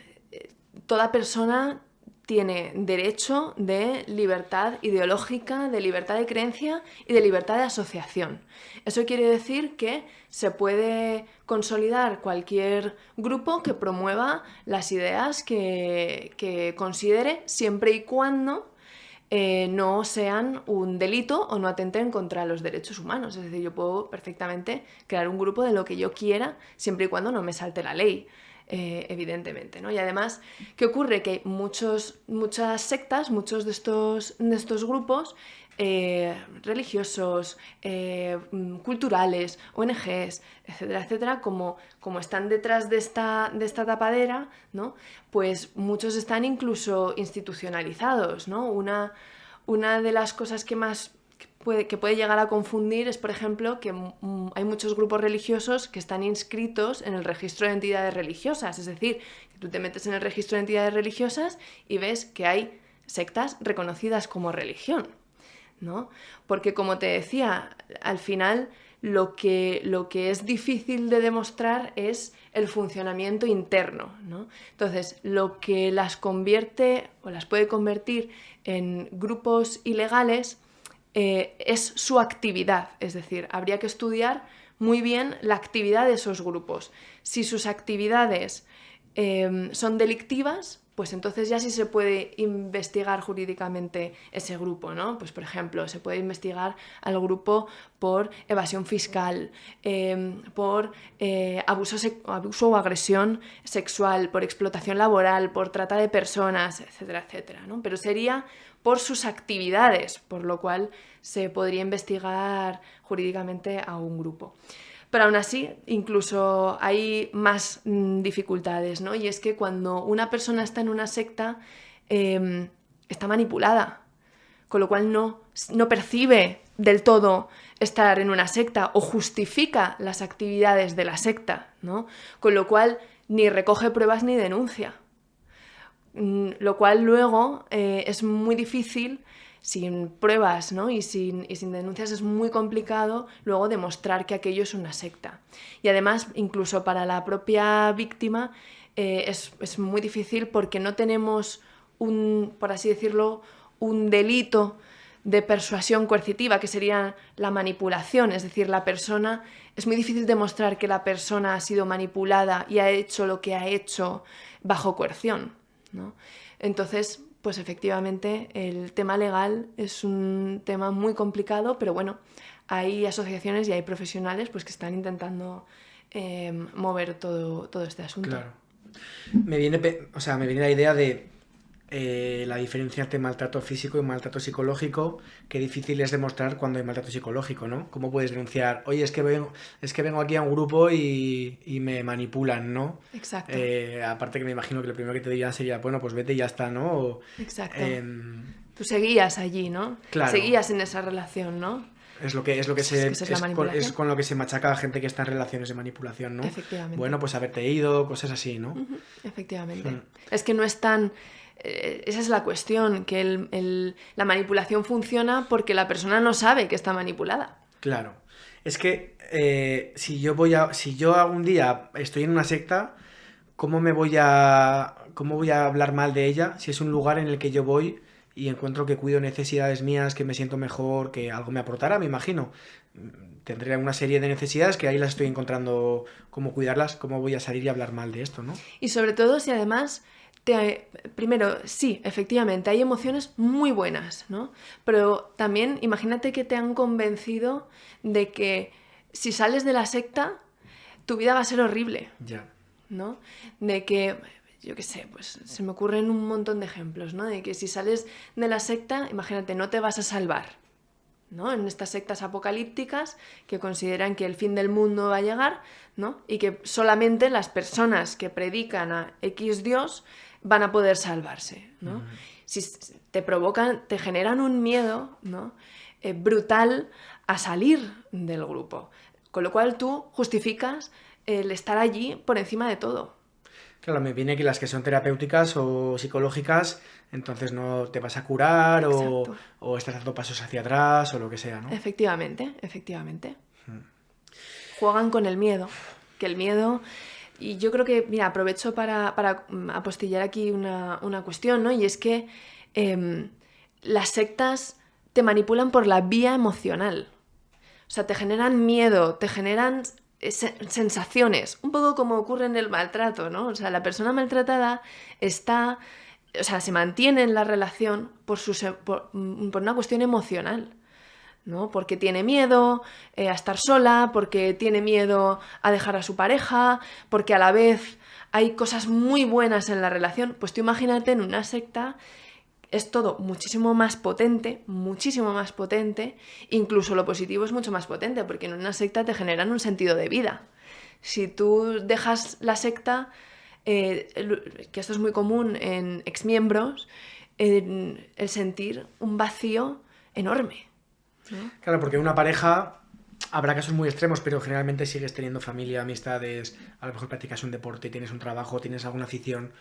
A: toda persona tiene derecho de libertad ideológica, de libertad de creencia y de libertad de asociación. Eso quiere decir que se puede consolidar cualquier grupo que promueva las ideas que considere, siempre y cuando no sean un delito o no atenten contra los derechos humanos. Es decir, yo puedo perfectamente crear un grupo de lo que yo quiera, siempre y cuando no me salte la ley. Evidentemente, ¿no? Y además, ¿qué ocurre? Que hay muchas sectas, muchos de estos grupos religiosos, culturales, ONGs, etcétera, etcétera, como están detrás de esta tapadera, ¿no? Pues muchos están incluso institucionalizados, ¿no? Una de las cosas que más que puede llegar a confundir es, por ejemplo, que hay muchos grupos religiosos que están inscritos en el registro de entidades religiosas. Es decir, que tú te metes en el registro de entidades religiosas y ves que hay sectas reconocidas como religión, ¿no? Porque, como te decía, al final lo que es difícil de demostrar es el funcionamiento interno, ¿no? Entonces, lo que las convierte o las puede convertir en grupos ilegales es su actividad, es decir, habría que estudiar muy bien la actividad de esos grupos. Si sus actividades son delictivas, pues entonces ya sí se puede investigar jurídicamente ese grupo, ¿no? Pues por ejemplo, se puede investigar al grupo por evasión fiscal, por abuso o agresión sexual, por explotación laboral, por trata de personas, etcétera, etcétera, ¿no? Pero sería por sus actividades, por lo cual se podría investigar jurídicamente a un grupo. Pero aún así, incluso hay más dificultades, ¿no? Y es que cuando una persona está en una secta, está manipulada, con lo cual no percibe del todo estar en una secta o justifica las actividades de la secta, ¿no? Con lo cual ni recoge pruebas ni denuncia. Lo cual luego es muy difícil, sin pruebas, ¿no? y sin denuncias es muy complicado luego demostrar que aquello es una secta. Y además, incluso para la propia víctima es muy difícil porque no tenemos por así decirlo, un delito de persuasión coercitiva, que sería la manipulación, es decir, es muy difícil demostrar que la persona ha sido manipulada y ha hecho lo que ha hecho bajo coerción, ¿no? Entonces, pues efectivamente el tema legal es un tema muy complicado, pero bueno, hay asociaciones y hay profesionales pues, que están intentando mover todo este asunto.
B: Claro. Me viene la idea de la diferencia entre maltrato físico y maltrato psicológico, qué difícil es demostrar cuando hay maltrato psicológico, ¿no? ¿Cómo puedes denunciar? Oye, es que vengo aquí a un grupo y me manipulan, ¿no?
A: Exacto.
B: Aparte que me imagino que lo primero que te dirían sería, bueno, pues vete y ya está, ¿no?
A: Exacto. Tú seguías allí, ¿no?
B: Claro.
A: Seguías en esa relación, ¿no?
B: Es con lo que se machaca a gente que está en relaciones de manipulación, ¿no?
A: Efectivamente.
B: Bueno, pues haberte ido, cosas así, ¿no?
A: Efectivamente. Es que no es tan... esa es la cuestión, que la manipulación funciona porque la persona no sabe que está manipulada.
B: Claro. Es que si yo algún día estoy en una secta, ¿cómo voy a hablar mal de ella si es un lugar en el que yo voy y encuentro que cuido necesidades mías, que me siento mejor, que algo me aportará, me imagino? Tendré una serie de necesidades que ahí las estoy encontrando cómo cuidarlas, cómo voy a salir y hablar mal de esto, ¿no?
A: Y sobre todo si además... Primero, sí, efectivamente, hay emociones muy buenas, ¿no? Pero también imagínate que te han convencido de que si sales de la secta, tu vida va a ser horrible.
B: Ya.
A: ¿No? De que, yo qué sé, pues se me ocurren un montón de ejemplos, ¿no? De que si sales de la secta, imagínate, no te vas a salvar, ¿no? En estas sectas apocalípticas que consideran que el fin del mundo va a llegar, ¿no? Y que solamente las personas que predican a X Dios van a poder salvarse, ¿no? Si te generan un miedo, ¿no? Brutal a salir del grupo. Con lo cual tú justificas el estar allí por encima de todo.
B: Claro, me viene que las que son terapéuticas o psicológicas, entonces no te vas a curar o estás dando pasos hacia atrás o lo que sea, ¿no?
A: Efectivamente. Juegan con el miedo, que el miedo... Y yo creo que, mira, aprovecho para apostillar aquí una cuestión, ¿no? Y es que las sectas te manipulan por la vía emocional. O sea, te generan miedo, te generan sensaciones, un poco como ocurre en el maltrato, ¿no? O sea, la persona maltratada se mantiene en la relación por una cuestión emocional, ¿no? Porque tiene miedo a estar sola, porque tiene miedo a dejar a su pareja, porque a la vez hay cosas muy buenas en la relación. Pues tú imagínate en una secta, es todo muchísimo más potente, incluso lo positivo es mucho más potente, porque en una secta te generan un sentido de vida. Si tú dejas la secta, que esto es muy común en exmiembros, el sentir un vacío enorme, ¿no?
B: Claro, porque una pareja, habrá casos muy extremos, pero generalmente sigues teniendo familia, amistades, a lo mejor practicas un deporte, tienes un trabajo, tienes alguna afición.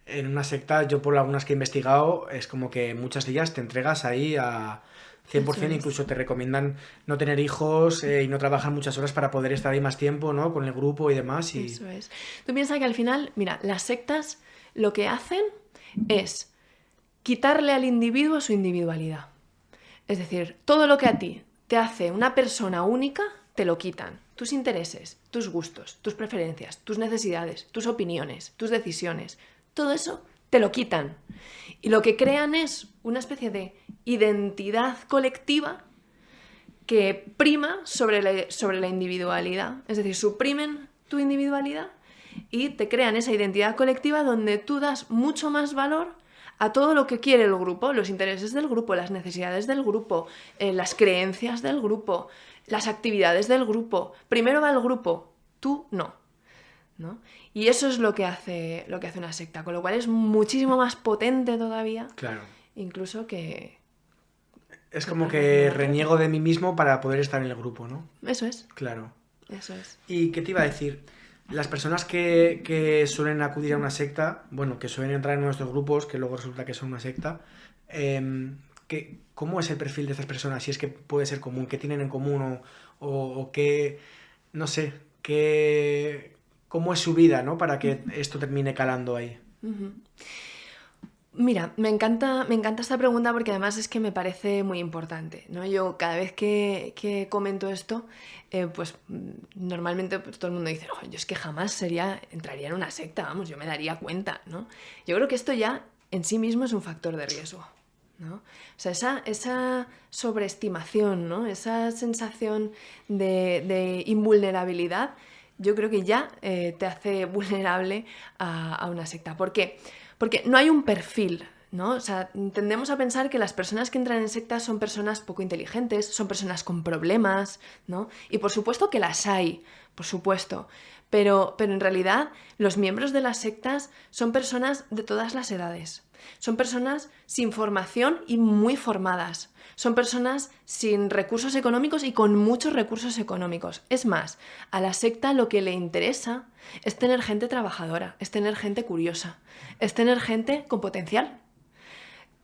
B: En una secta, yo por algunas que he investigado, es como que muchas de ellas te entregas ahí a 100%, incluso te recomiendan no tener hijos y no trabajar muchas horas para poder estar ahí más tiempo, ¿no? Con el grupo y demás.
A: Eso es. Tú piensas que al final, mira, las sectas lo que hacen es quitarle al individuo su individualidad. Es decir, todo lo que a ti te hace una persona única, te lo quitan. Tus intereses, tus gustos, tus preferencias, tus necesidades, tus opiniones, tus decisiones, todo eso te lo quitan. Y lo que crean es una especie de identidad colectiva que prima sobre la individualidad. Es decir, suprimen tu individualidad y te crean esa identidad colectiva donde tú das mucho más valor a todo lo que quiere el grupo, los intereses del grupo, las necesidades del grupo, las creencias del grupo, las actividades del grupo. Primero va el grupo, tú no, ¿no? Y eso es lo que hace una secta, con lo cual es muchísimo más potente todavía,
B: Claro.
A: incluso que...
B: Es como que reniego de mí mismo para poder estar en el grupo, ¿no?
A: Eso es.
B: Claro.
A: Eso es.
B: ¿Y qué te iba a decir? Las personas que suelen acudir a una secta, bueno, que suelen entrar en nuestros grupos, que luego resulta que son una secta, ¿cómo es el perfil de estas personas? Si es que puede ser común, ¿qué tienen en común? O qué, no sé, cómo es su vida, ¿no? Para que esto termine calando ahí.
A: Uh-huh. Mira, me encanta esta pregunta porque además es que me parece muy importante, ¿no? Yo cada vez que comento esto, pues normalmente pues, todo el mundo dice, yo es que jamás entraría en una secta, vamos, yo me daría cuenta, ¿no? Yo creo que esto ya en sí mismo es un factor de riesgo, ¿no? O sea, esa sobreestimación, ¿no? Esa sensación de invulnerabilidad, yo creo que ya te hace vulnerable a una secta. ¿Por qué? Porque no hay un perfil, ¿no? O sea, tendemos a pensar que las personas que entran en sectas son personas poco inteligentes, son personas con problemas, ¿no? Y por supuesto que las hay, por supuesto. Pero en realidad los miembros de las sectas son personas de todas las edades. Son personas sin formación y muy formadas. Son personas sin recursos económicos y con muchos recursos económicos. Es más, a la secta lo que le interesa es tener gente trabajadora, es tener gente curiosa, es tener gente con potencial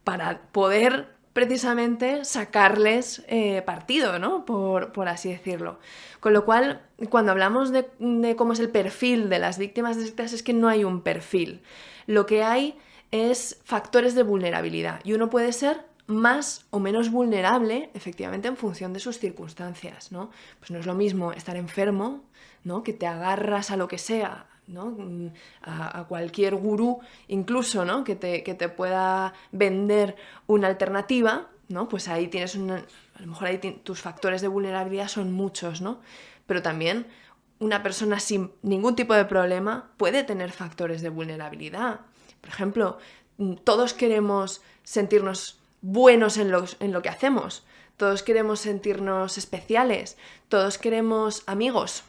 A: para poder precisamente sacarles partido, ¿no? Por así decirlo. Con lo cual, cuando hablamos de cómo es el perfil de las víctimas de sectas, es que no hay un perfil. Lo que hay es factores de vulnerabilidad y uno puede ser más o menos vulnerable, efectivamente, en función de sus circunstancias, ¿no? Pues no es lo mismo estar enfermo, ¿no? Que te agarras a lo que sea, ¿no? A cualquier gurú, incluso, ¿no? Que te pueda vender una alternativa, ¿no? Pues ahí tienes a lo mejor ahí tus factores de vulnerabilidad son muchos, ¿no? Pero también una persona sin ningún tipo de problema puede tener factores de vulnerabilidad. Por ejemplo, todos queremos sentirnos buenos en lo que hacemos, todos queremos sentirnos especiales, todos queremos amigos,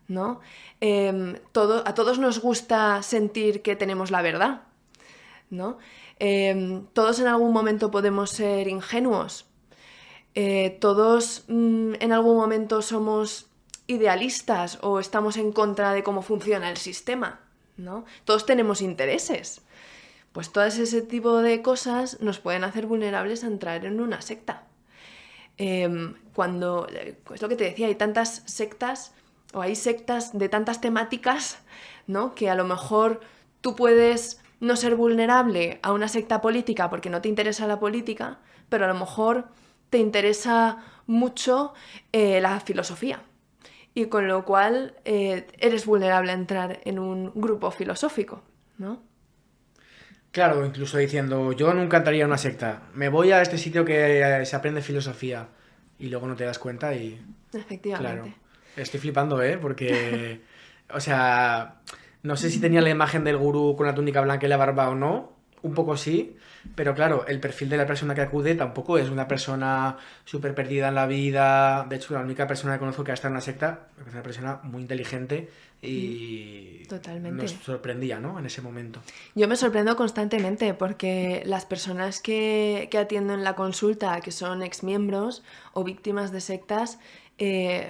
A: ¿no? A todos nos gusta sentir que tenemos la verdad, ¿no? Todos en algún momento podemos ser ingenuos, todos en algún momento somos idealistas o estamos en contra de cómo funciona el sistema, ¿no? Todos tenemos intereses. Pues todo ese tipo de cosas nos pueden hacer vulnerables a entrar en una secta. Cuando, es lo que te decía, hay tantas sectas o hay sectas de tantas temáticas, ¿no? Que a lo mejor tú puedes no ser vulnerable a una secta política porque no te interesa la política, pero a lo mejor te interesa mucho la filosofía. Y con lo cual eres vulnerable a entrar en un grupo filosófico, ¿no?
B: Claro, incluso diciendo, yo nunca entraría en una secta, me voy a este sitio que se aprende filosofía y luego no te das cuenta y...
A: Efectivamente.
B: Claro, estoy flipando, porque, o sea, no sé si tenía la imagen del gurú con la túnica blanca y la barba o no, un poco sí, pero claro, el perfil de la persona que acude tampoco es una persona súper perdida en la vida. De hecho, la única persona que conozco que ha estado en una secta es una persona muy inteligente y
A: totalmente.
B: Nos sorprendía, ¿no? En ese momento.
A: Yo me sorprendo constantemente porque las personas que atiendo en la consulta, que son exmiembros o víctimas de sectas,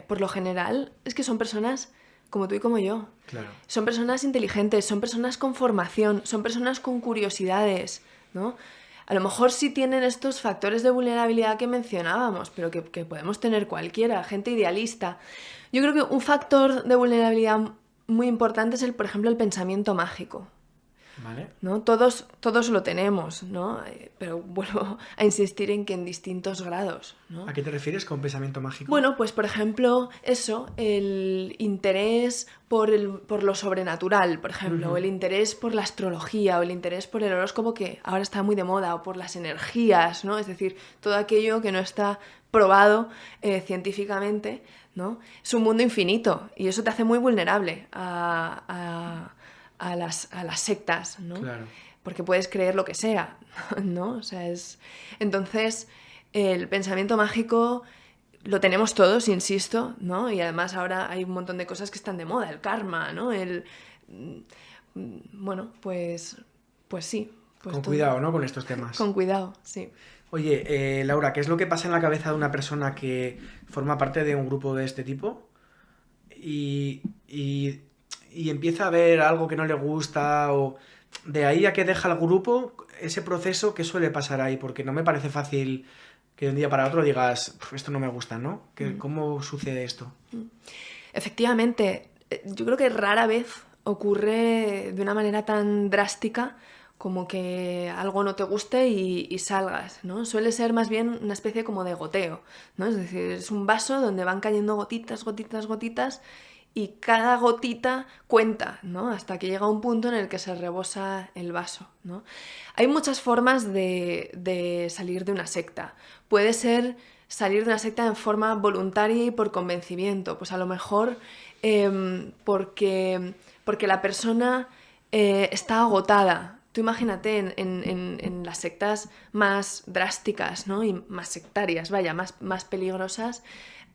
A: por lo general es que son personas como tú y como yo.
B: Claro.
A: Son personas inteligentes, son personas con formación, son personas con curiosidades, ¿no? A lo mejor sí tienen estos factores de vulnerabilidad que mencionábamos, pero que podemos tener cualquiera, gente idealista. Yo creo que un factor de vulnerabilidad muy importante es, por ejemplo, el pensamiento mágico.
B: ¿Vale?
A: ¿no? Todos lo tenemos, ¿no? Pero vuelvo a insistir en que en distintos grados, ¿no?
B: ¿A qué te refieres con pensamiento mágico?
A: Bueno, pues por ejemplo, eso, el interés por lo sobrenatural, por ejemplo, o el interés por la astrología, o el interés por el horóscopo, que ahora está muy de moda, o por las energías, ¿no? Es decir, todo aquello que no está probado científicamente, ¿no? Es un mundo infinito y eso te hace muy vulnerable a las sectas, ¿no?
B: Claro.
A: Porque puedes creer lo que sea, ¿no? O sea, Entonces, el pensamiento mágico lo tenemos todos, insisto, ¿no? Y además ahora hay un montón de cosas que están de moda, el karma, ¿no? Bueno, pues sí. Pues
B: Con
A: todo.
B: cuidado, ¿no? Con estos temas.
A: Con cuidado, sí.
B: Oye, Laura, ¿qué es lo que pasa en la cabeza de una persona que forma parte de un grupo de este tipo y, y, y empieza a ver algo que no le gusta o de ahí a que deja el grupo, ese proceso, ¿qué suele pasar ahí? Porque no me parece fácil que de un día para otro digas, esto no me gusta, ¿no? ¿Cómo sucede esto?
A: Efectivamente, yo creo que rara vez ocurre de una manera tan drástica como que algo no te guste y salgas, ¿no? Suele ser más bien una especie como de goteo, ¿no? Es decir, es un vaso donde van cayendo gotitas, gotitas, gotitas y cada gotita cuenta, ¿no? Hasta que llega un punto en el que se rebosa el vaso, ¿no? Hay muchas formas de salir de una secta. Puede ser salir de una secta en forma voluntaria y por convencimiento. Pues a lo mejor porque la persona está agotada. Tú imagínate en las sectas más drásticas, ¿no? Y más sectarias, vaya, más peligrosas,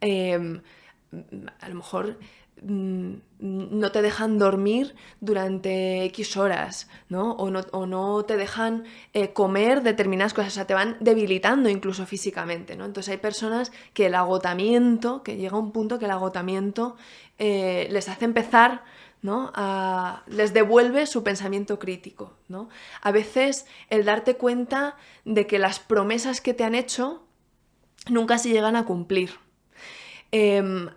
A: a lo mejor no te dejan dormir durante X horas, ¿no? O no te dejan comer determinadas cosas, o sea, te van debilitando incluso físicamente, ¿no? Entonces hay personas que el agotamiento, que llega un punto que el agotamiento les hace empezar, ¿no? Les devuelve su pensamiento crítico, ¿no? A veces el darte cuenta de que las promesas que te han hecho nunca se llegan a cumplir.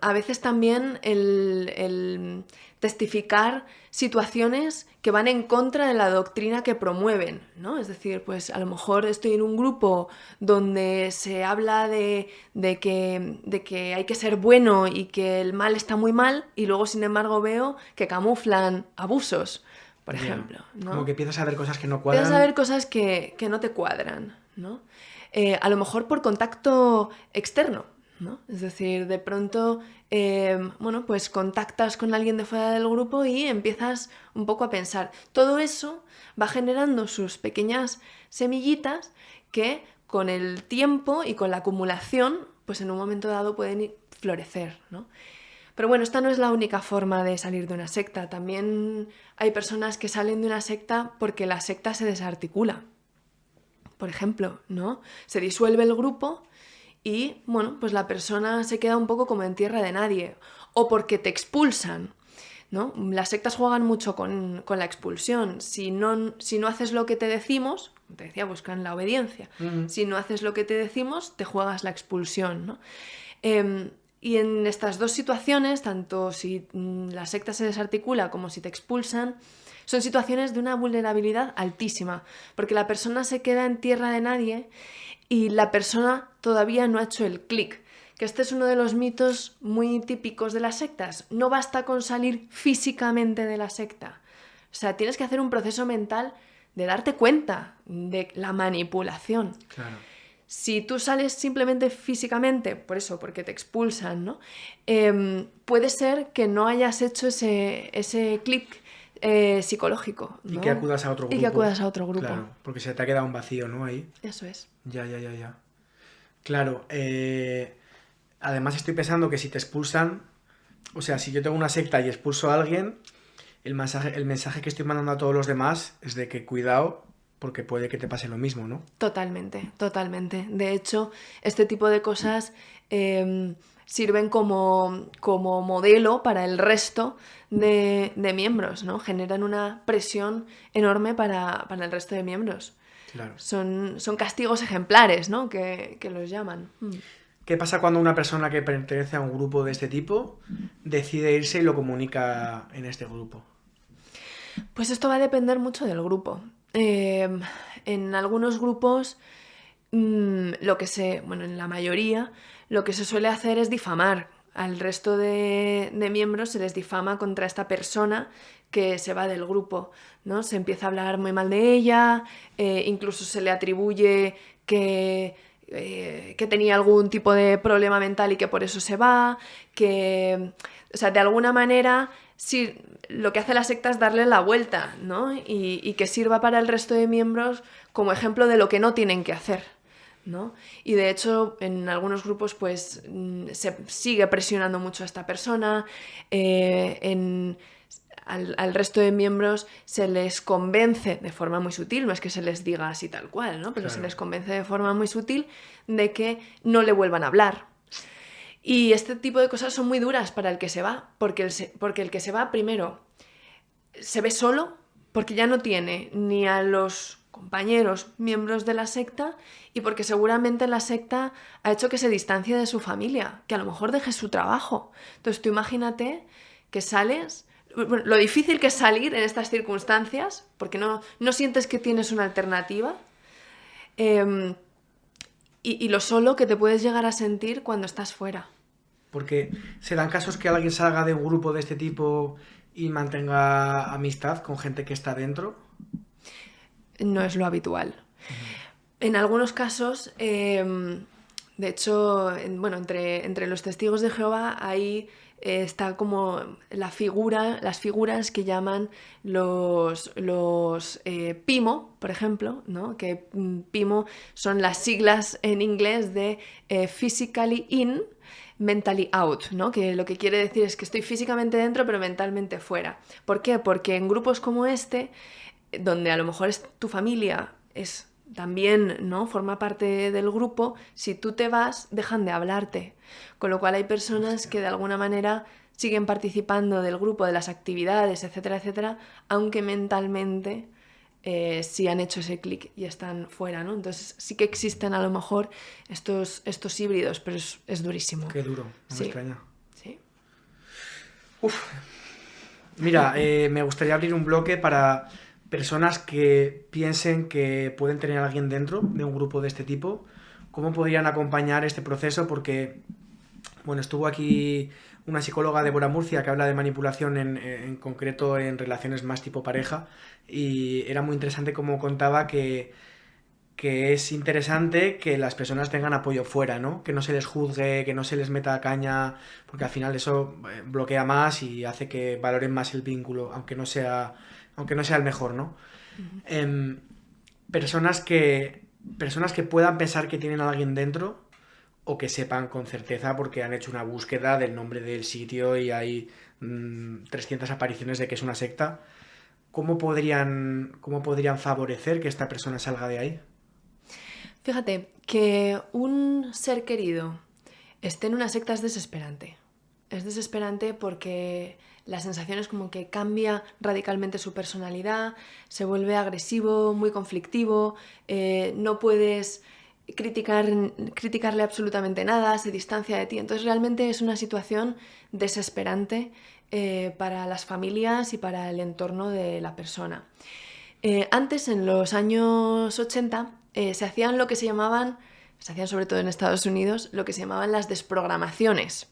A: A veces también el testificar situaciones que van en contra de la doctrina que promueven, ¿no? Es decir, pues a lo mejor estoy en un grupo donde se habla de que hay que ser bueno y que el mal está muy mal y luego, sin embargo, veo que camuflan abusos, por ejemplo, ¿no?
B: Como que empiezas a ver cosas que no
A: Empiezas
B: cuadran.
A: a ver cosas que no te cuadran, ¿no? A lo mejor por contacto externo, ¿no? Es decir, de pronto, bueno, pues contactas con alguien de fuera del grupo y empiezas un poco a pensar. Todo eso va generando sus pequeñas semillitas que con el tiempo y con la acumulación, pues en un momento dado pueden florecer, ¿no? Pero bueno, esta no es la única forma de salir de una secta. También hay personas que salen de una secta porque la secta se desarticula. Por ejemplo, ¿no? Se disuelve el grupo y, bueno, pues la persona se queda un poco como en tierra de nadie. O porque te expulsan, ¿no? Las sectas juegan mucho con la expulsión. Si no haces lo que te decimos, te decía, buscan la obediencia. Si no haces lo que te decimos, te juegas la expulsión, ¿no? Y en estas dos situaciones, tanto si la secta se desarticula como si te expulsan, son situaciones de una vulnerabilidad altísima, porque la persona se queda en tierra de nadie y la persona todavía no ha hecho el clic. Que este es uno de los mitos muy típicos de las sectas. No basta con salir físicamente de la secta. O sea, tienes que hacer un proceso mental de darte cuenta de la manipulación.
B: Claro.
A: Si tú sales simplemente físicamente, por eso, porque te expulsan, ¿no? Puede ser que no hayas hecho ese clic psicológico, ¿no?
B: Y que acudas a otro grupo.
A: Y que acudas a otro grupo.
B: Claro, porque se te ha quedado un vacío, ¿no? Ahí.
A: Eso es.
B: Ya. Claro, además estoy pensando que si te expulsan, o sea, si yo tengo una secta y expulso a alguien, el mensaje que estoy mandando a todos los demás es de que cuidado, porque puede que te pase lo mismo, ¿no?
A: Totalmente, totalmente. De hecho, este tipo de cosas sirven como modelo para el resto de miembros, ¿no? Generan una presión enorme para el resto de miembros.
B: Claro.
A: Son castigos ejemplares, ¿no? Que los llaman.
B: ¿Qué pasa cuando una persona que pertenece a un grupo de este tipo decide irse y lo comunica en este grupo?
A: Pues esto va a depender mucho del grupo. En algunos grupos, bueno, en la mayoría, lo que se suele hacer es difamar. Al resto de miembros se les difama contra esta persona que se va del grupo, ¿no? Se empieza a hablar muy mal de ella, incluso se le atribuye que tenía algún tipo de problema mental y que por eso se va, o sea, de alguna manera, sí, lo que hace la secta es darle la vuelta, ¿no? Y que sirva para el resto de miembros como ejemplo de lo que no tienen que hacer, ¿no? Y de hecho, en algunos grupos, pues, se sigue presionando mucho a esta persona, al resto de miembros se les convence de forma muy sutil, no es que se les diga así tal cual, ¿no? Pero
B: Claro.
A: se les convence de forma muy sutil de que no le vuelvan a hablar. Y este tipo de cosas son muy duras para el que se va, porque el que se va primero se ve solo, porque ya no tiene ni a los compañeros miembros de la secta y porque seguramente la secta ha hecho que se distancie de su familia, que a lo mejor deje su trabajo. Entonces tú imagínate que sales, bueno, lo difícil que es salir en estas circunstancias, porque no sientes que tienes una alternativa, y lo solo que te puedes llegar a sentir cuando estás fuera.
B: Porque se dan casos que alguien salga de un grupo de este tipo y mantenga amistad con gente que está dentro.
A: No es lo habitual. En algunos casos, de hecho, bueno, entre los testigos de Jehová hay está como las figuras que llaman los PIMO, por ejemplo, ¿no? Que PIMO son las siglas en inglés de Physically In, Mentally Out, ¿no? Que lo que quiere decir es que estoy físicamente dentro pero mentalmente fuera. ¿Por qué? Porque en grupos como este, donde a lo mejor tu familia es también, ¿no? Forma parte del grupo, si tú te vas, dejan de hablarte. Con lo cual hay personas que de alguna manera siguen participando del grupo, de las actividades, etcétera, etcétera, aunque mentalmente sí han hecho ese clic y están fuera, ¿no? Entonces sí que existen a lo mejor estos híbridos, pero es durísimo.
B: Qué duro, no me
A: Sí,
B: extraña.
A: sí.
B: Mira, me gustaría abrir un bloque para personas que piensen que pueden tener a alguien dentro de un grupo de este tipo. ¿Cómo podrían acompañar este proceso? Porque, bueno, estuvo aquí una psicóloga, Débora Murcia, que habla de manipulación en concreto en relaciones más tipo pareja, y era muy interesante cómo contaba que es interesante que las personas tengan apoyo fuera, ¿no? Que no se les juzgue, que no se les meta caña, porque al final eso bloquea más y hace que valoren más el vínculo, aunque no sea el mejor, ¿no?
A: Uh-huh.
B: Em, personas que, personas que puedan pensar que tienen a alguien dentro o que sepan con certeza porque han hecho una búsqueda del nombre del sitio y hay 300 apariciones de que es una secta. Cómo podrían favorecer que esta persona salga de ahí?
A: Fíjate, que un ser querido esté en una secta es desesperante. Es desesperante porque la sensación es como que cambia radicalmente su personalidad, se vuelve agresivo, muy conflictivo, no puedes criticarle absolutamente nada, se distancia de ti. Entonces realmente es una situación desesperante para las familias y para el entorno de la persona. Antes, en los años 80, se hacían se hacían sobre todo en Estados Unidos, lo que se llamaban las desprogramaciones,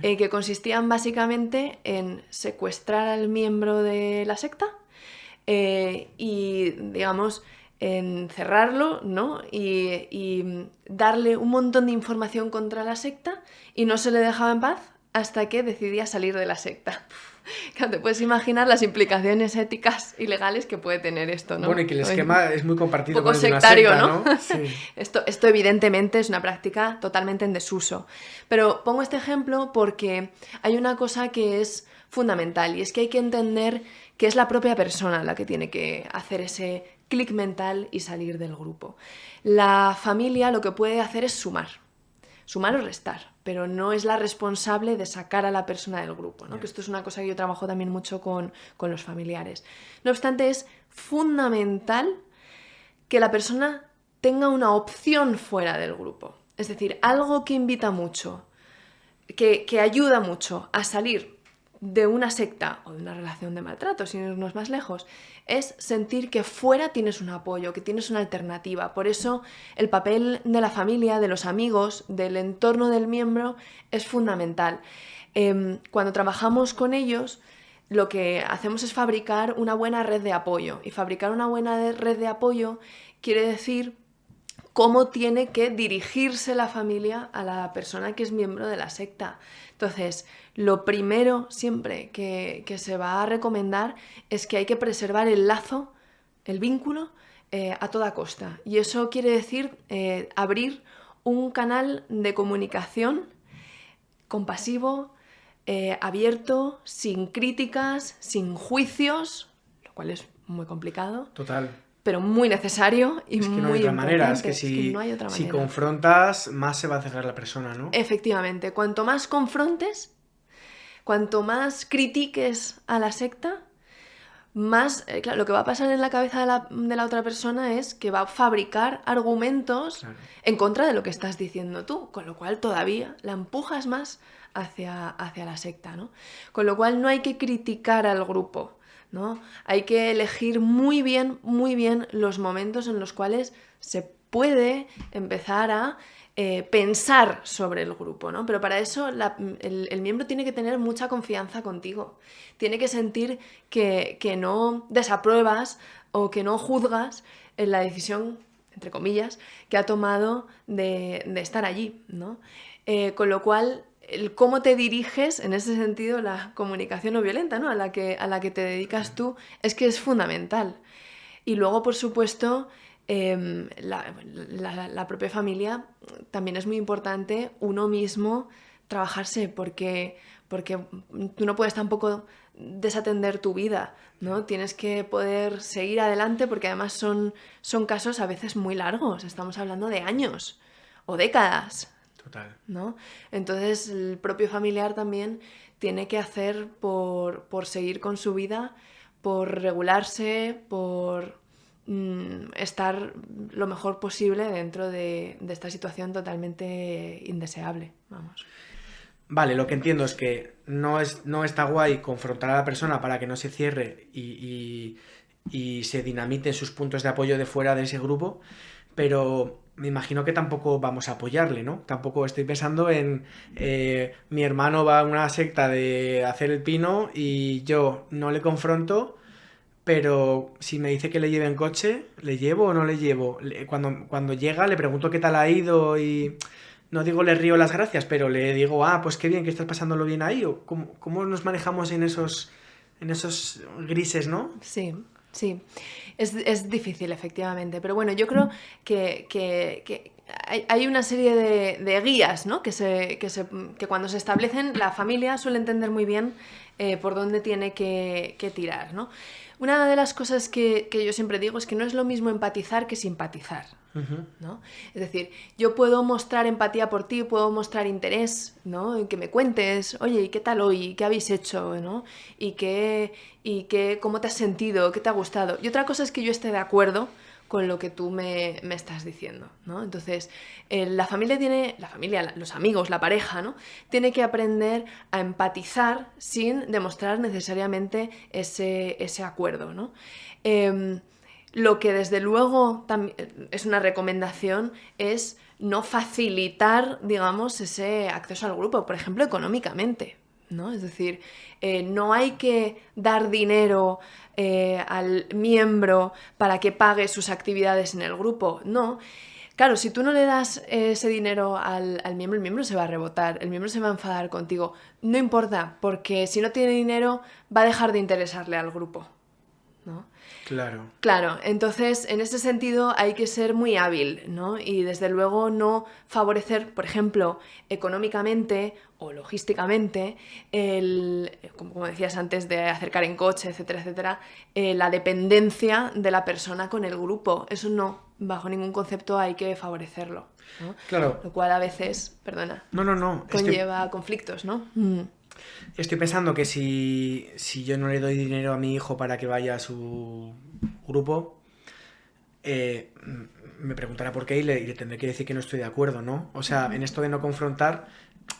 A: que consistían básicamente en secuestrar al miembro de la secta y, digamos, encerrarlo, ¿no? Y darle un montón de información contra la secta y no se le dejaba en paz hasta que decidía salir de la secta. Claro, te puedes imaginar las implicaciones éticas y legales que puede tener esto, ¿no?
B: Bueno, y que el esquema es muy
A: Un
B: compartido
A: poco
B: con el de una
A: sectario,
B: secta,
A: ¿no?
B: ¿no? Sí.
A: Esto evidentemente es una práctica totalmente en desuso. Pero pongo este ejemplo porque hay una cosa que es fundamental y es que hay que entender que es la propia persona la que tiene que hacer ese clic mental y salir del grupo. La familia lo que puede hacer es sumar o restar, pero no es la responsable de sacar a la persona del grupo, ¿no? Que esto es una cosa que yo trabajo también mucho con los familiares. No obstante, es fundamental que la persona tenga una opción fuera del grupo. Es decir, algo que invita mucho, que ayuda mucho a salir de una secta o de una relación de maltrato, sin irnos más lejos, es sentir que fuera tienes un apoyo, que tienes una alternativa. Por eso el papel de la familia, de los amigos, del entorno del miembro es fundamental. Cuando trabajamos con ellos, lo que hacemos es fabricar una buena red de apoyo. Y fabricar una buena red de apoyo quiere decir cómo tiene que dirigirse la familia a la persona que es miembro de la secta. Entonces, lo primero siempre que se va a recomendar es que hay que preservar el lazo, el vínculo, a toda costa. Y eso quiere decir abrir un canal de comunicación compasivo, abierto, sin críticas, sin juicios, lo cual es muy complicado.
B: Total.
A: Pero muy necesario y
B: es que
A: muy
B: no hay otra
A: importante.
B: manera, es que si,
A: no hay otra
B: si
A: manera.
B: confrontas, más se va a cerrar la persona, ¿no?
A: Efectivamente, cuanto más confrontes, cuanto más critiques a la secta, más, claro, lo que va a pasar en la cabeza de la otra persona es que va a fabricar argumentos en contra de lo que estás diciendo tú, con lo cual todavía la empujas más hacia la secta, ¿no? Con lo cual no hay que criticar al grupo, ¿no? Hay que elegir muy bien los momentos en los cuales se puede empezar a pensar sobre el grupo, ¿no? Pero para eso el miembro tiene que tener mucha confianza contigo. Tiene que sentir que no desapruebas o que no juzgas en la decisión, entre comillas, que ha tomado de estar allí, ¿no? Con lo cual, el cómo te diriges, en ese sentido, la comunicación no violenta, ¿no? a la que te dedicas tú, es que es fundamental. Y luego, por supuesto, la propia familia también es muy importante uno mismo trabajarse porque tú no puedes tampoco desatender tu vida, ¿no? Tienes que poder seguir adelante porque además son casos a veces muy largos, estamos hablando de años o décadas.
B: Total.
A: ¿No? Entonces el propio familiar también tiene que hacer por seguir con su vida, por regularse, por estar lo mejor posible dentro de esta situación totalmente indeseable, vamos.
B: Vale, lo que entiendo es que no está guay confrontar a la persona para que no se cierre y se dinamiten sus puntos de apoyo de fuera de ese grupo, pero me imagino que tampoco vamos a apoyarle, ¿no? Tampoco estoy pensando en mi hermano va a una secta de hacer el pino y yo no le confronto, pero si me dice que le lleve en coche, ¿le llevo o no le llevo? Cuando llega le pregunto qué tal ha ido y no digo le río las gracias, pero le digo, pues qué bien que estás pasándolo bien ahí, o cómo nos manejamos en esos grises, ¿no?
A: Sí. Es difícil, efectivamente. Pero bueno, yo creo que hay una serie de guías, ¿no? que cuando se establecen, la familia suele entender muy bien por dónde tiene que tirar, ¿no? Una de las cosas que yo siempre digo es que no es lo mismo empatizar que simpatizar, ¿no? Es decir, yo puedo mostrar empatía por ti, puedo mostrar interés, ¿no? En que me cuentes, oye, ¿y qué tal hoy? ¿Qué habéis hecho? ¿No? ¿Cómo te has sentido? ¿Qué te ha gustado? Y otra cosa es que yo esté de acuerdo con lo que tú me estás diciendo, ¿no? Entonces, la familia, los amigos, la pareja, ¿no? Tiene que aprender a empatizar sin demostrar necesariamente ese acuerdo, ¿no? Lo que desde luego es una recomendación es no facilitar, digamos, ese acceso al grupo, por ejemplo, económicamente, ¿no? Es decir, no hay que dar dinero al miembro para que pague sus actividades en el grupo, no. Claro, si tú no le das ese dinero al miembro, el miembro se va a rebotar, el miembro se va a enfadar contigo. No importa, porque si no tiene dinero va a dejar de interesarle al grupo, ¿no? Claro, entonces en ese sentido hay que ser muy hábil, ¿no? Y desde luego no favorecer, por ejemplo, económicamente o logísticamente, como decías antes, de acercar en coche, etcétera, etcétera, la dependencia de la persona con el grupo. Eso no, bajo ningún concepto hay que favorecerlo, ¿no?
B: Claro.
A: Lo cual a veces,
B: No.
A: conlleva conflictos, ¿no?
B: Estoy pensando que si yo no le doy dinero a mi hijo para que vaya a su grupo, me preguntará por qué y le tendré que decir que no estoy de acuerdo, ¿no? O sea, en esto de no confrontar,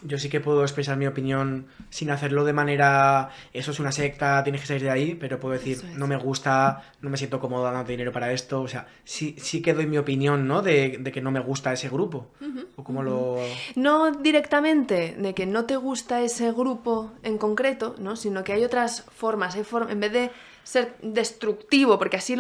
B: yo sí que puedo expresar mi opinión sin hacerlo de manera, eso es una secta, tienes que salir de ahí, pero puedo decir,
A: Eso
B: no
A: es.
B: me gusta, no me siento cómodo dando dinero para esto, o sea, sí que doy mi opinión, ¿no? De que no me gusta ese grupo,
A: Ujú,
B: o como
A: ujú.
B: lo...
A: No directamente de que no te gusta ese grupo en concreto, ¿no? Sino que hay otras formas, en vez de ser destructivo, porque así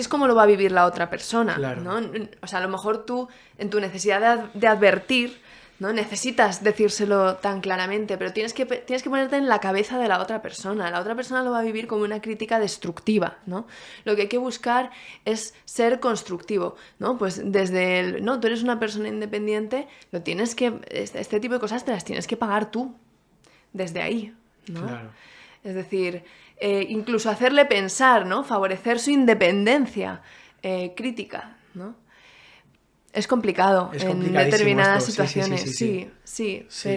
A: es como lo va a vivir la otra persona,
B: Claro,
A: ¿no? O sea, a lo mejor tú, en tu necesidad de advertir, ¿no? Necesitas decírselo tan claramente, pero tienes que ponerte en la cabeza de la otra persona. La otra persona lo va a vivir como una crítica destructiva, ¿no? Lo que hay que buscar es ser constructivo, ¿no? Pues desde no, tú eres una persona independiente, este tipo de cosas te las tienes que pagar tú, desde ahí, ¿no?
B: claro.
A: Es decir, incluso hacerle pensar, ¿no? Favorecer su independencia crítica, ¿no? Es complicado
B: Es
A: en
B: complicadísimo
A: determinadas
B: esto, sí, sí, sí,
A: situaciones,
B: sí, sí,
A: sí, sí,
B: sí.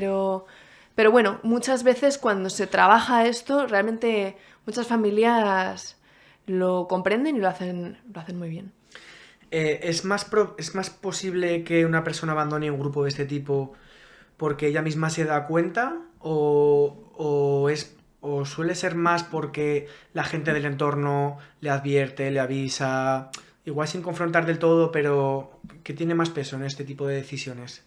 A: pero bueno, muchas veces cuando se trabaja esto, realmente muchas familias lo comprenden y lo hacen muy bien.
B: Es más posible que una persona abandone un grupo de este tipo porque ella misma se da cuenta o suele ser más porque la gente del entorno le advierte, le avisa, igual sin confrontar del todo, pero que tiene más peso en este tipo de decisiones.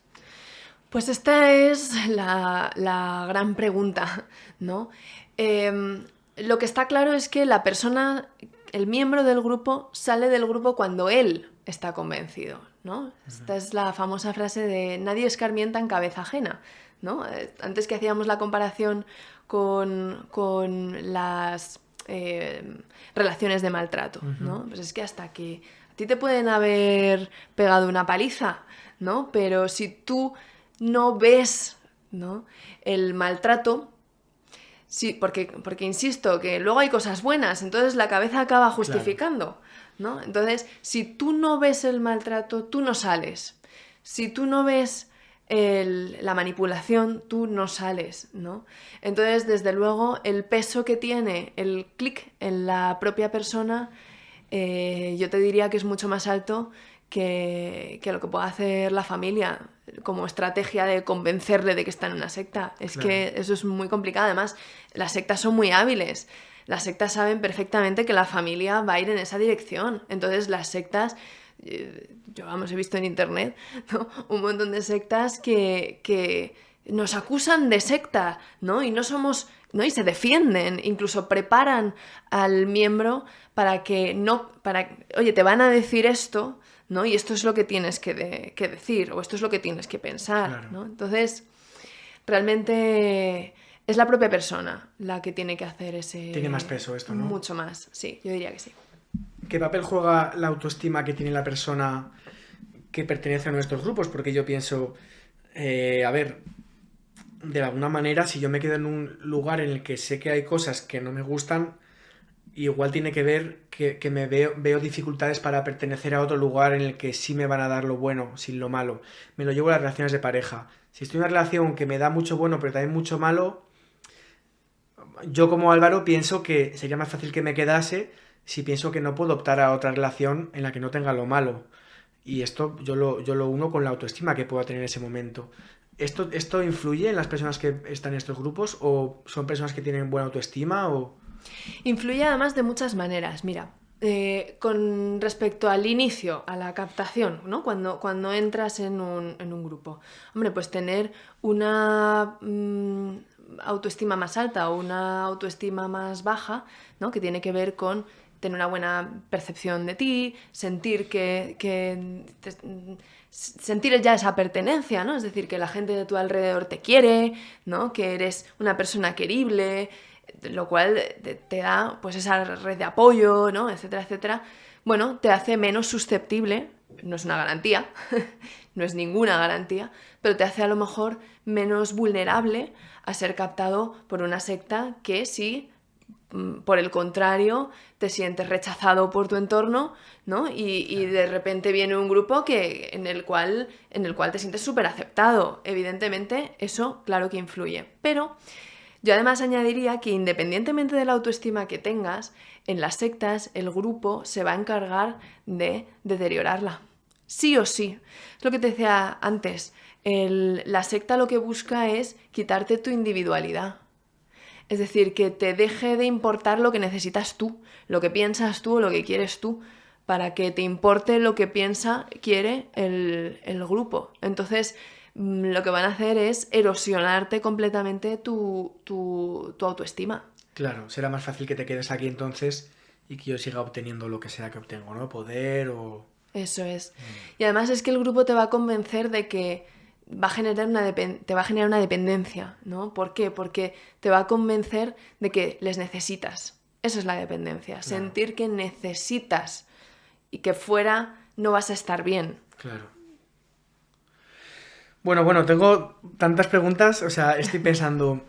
A: Pues esta es la gran pregunta, ¿no? Lo que está claro es que la persona, el miembro del grupo, sale del grupo cuando él está convencido, ¿no? Esta es la famosa frase de nadie escarmienta en cabeza ajena, ¿no? Antes que hacíamos la comparación con las relaciones de maltrato,
B: Ujú.
A: ¿no? Pues es que hasta que a ti te pueden haber pegado una paliza, ¿no? Pero si tú no ves, ¿no? El maltrato, sí, porque insisto, que luego hay cosas buenas, entonces la cabeza acaba
B: Claro,
A: justificando, ¿no? Entonces, si tú no ves el maltrato, tú no sales. Si tú no ves la manipulación, tú no sales, ¿no? Entonces, desde luego, el peso que tiene el clic en la propia persona, yo te diría que es mucho más alto que lo que pueda hacer la familia como estrategia de convencerle de que está en una secta. Es
B: claro.
A: que eso es muy complicado. Además, las sectas son muy hábiles. Las sectas saben perfectamente que la familia va a ir en esa dirección. Entonces, las sectas, yo vamos, he visto en internet, ¿no? Un montón de sectas que nos acusan de secta, ¿no? Y no somos, ¿no? Y se defienden, incluso preparan al miembro para que no, oye, te van a decir esto, ¿no? Y esto es lo que tienes que decir, o esto es lo que tienes que pensar,
B: Claro.
A: ¿no? Entonces, realmente es la propia persona la que tiene que hacer
B: Tiene más
A: ese
B: peso esto, ¿no?
A: mucho más. Sí, yo diría que sí.
B: ¿Qué papel juega la autoestima que tiene la persona que pertenece a nuestros grupos? Porque yo pienso, a ver, de alguna manera, si yo me quedo en un lugar en el que sé que hay cosas que no me gustan, igual tiene que ver que me veo dificultades para pertenecer a otro lugar en el que sí me van a dar lo bueno, sin lo malo. Me lo llevo a las relaciones de pareja. Si estoy en una relación que me da mucho bueno, pero también mucho malo, yo como Álvaro pienso que sería más fácil que me quedase si pienso que no puedo optar a otra relación en la que no tenga lo malo. Y esto yo lo uno con la autoestima que pueda tener en ese momento. ¿Esto influye en las personas que están en estos grupos? ¿O son personas que tienen buena autoestima? O...
A: Influye además de muchas maneras. Mira, con respecto al inicio, a la captación, ¿no? Cuando entras en un grupo. Hombre, pues tener una autoestima más alta o una autoestima más baja, ¿no? Que tiene que ver con tener una buena percepción de ti, sentir sentir ya esa pertenencia, ¿no? Es decir, que la gente de tu alrededor te quiere, ¿no? Que eres una persona querible, lo cual te da pues esa red de apoyo, ¿no? Etcétera, etcétera. Bueno, te hace menos susceptible, no es una garantía, no es ninguna garantía, pero te hace a lo mejor menos vulnerable a ser captado por una secta que si por el contrario, te sientes rechazado por tu entorno, ¿no? Y
B: Claro.
A: de repente viene un grupo en el cual te sientes súper aceptado. Evidentemente, eso claro que influye. Pero yo además añadiría que independientemente de la autoestima que tengas, en las sectas el grupo se va a encargar de deteriorarla. Sí o sí. Es lo que te decía antes. La secta lo que busca es quitarte tu individualidad. Es decir, que te deje de importar lo que necesitas tú, lo que piensas tú o lo que quieres tú, para que te importe lo que quiere el grupo. Entonces, lo que van a hacer es erosionarte completamente tu autoestima.
B: Claro, será más fácil que te quedes aquí entonces y que yo siga obteniendo lo que sea que obtengo, ¿no? Poder o...
A: Eso es. Y además es que el grupo te va a convencer de que te va a generar una dependencia, ¿no? ¿Por qué? Porque te va a convencer de que les necesitas. Esa es la dependencia.
B: Claro.
A: Sentir que necesitas y que fuera no vas a estar bien.
B: Claro. Bueno, tengo tantas preguntas, o sea, estoy pensando...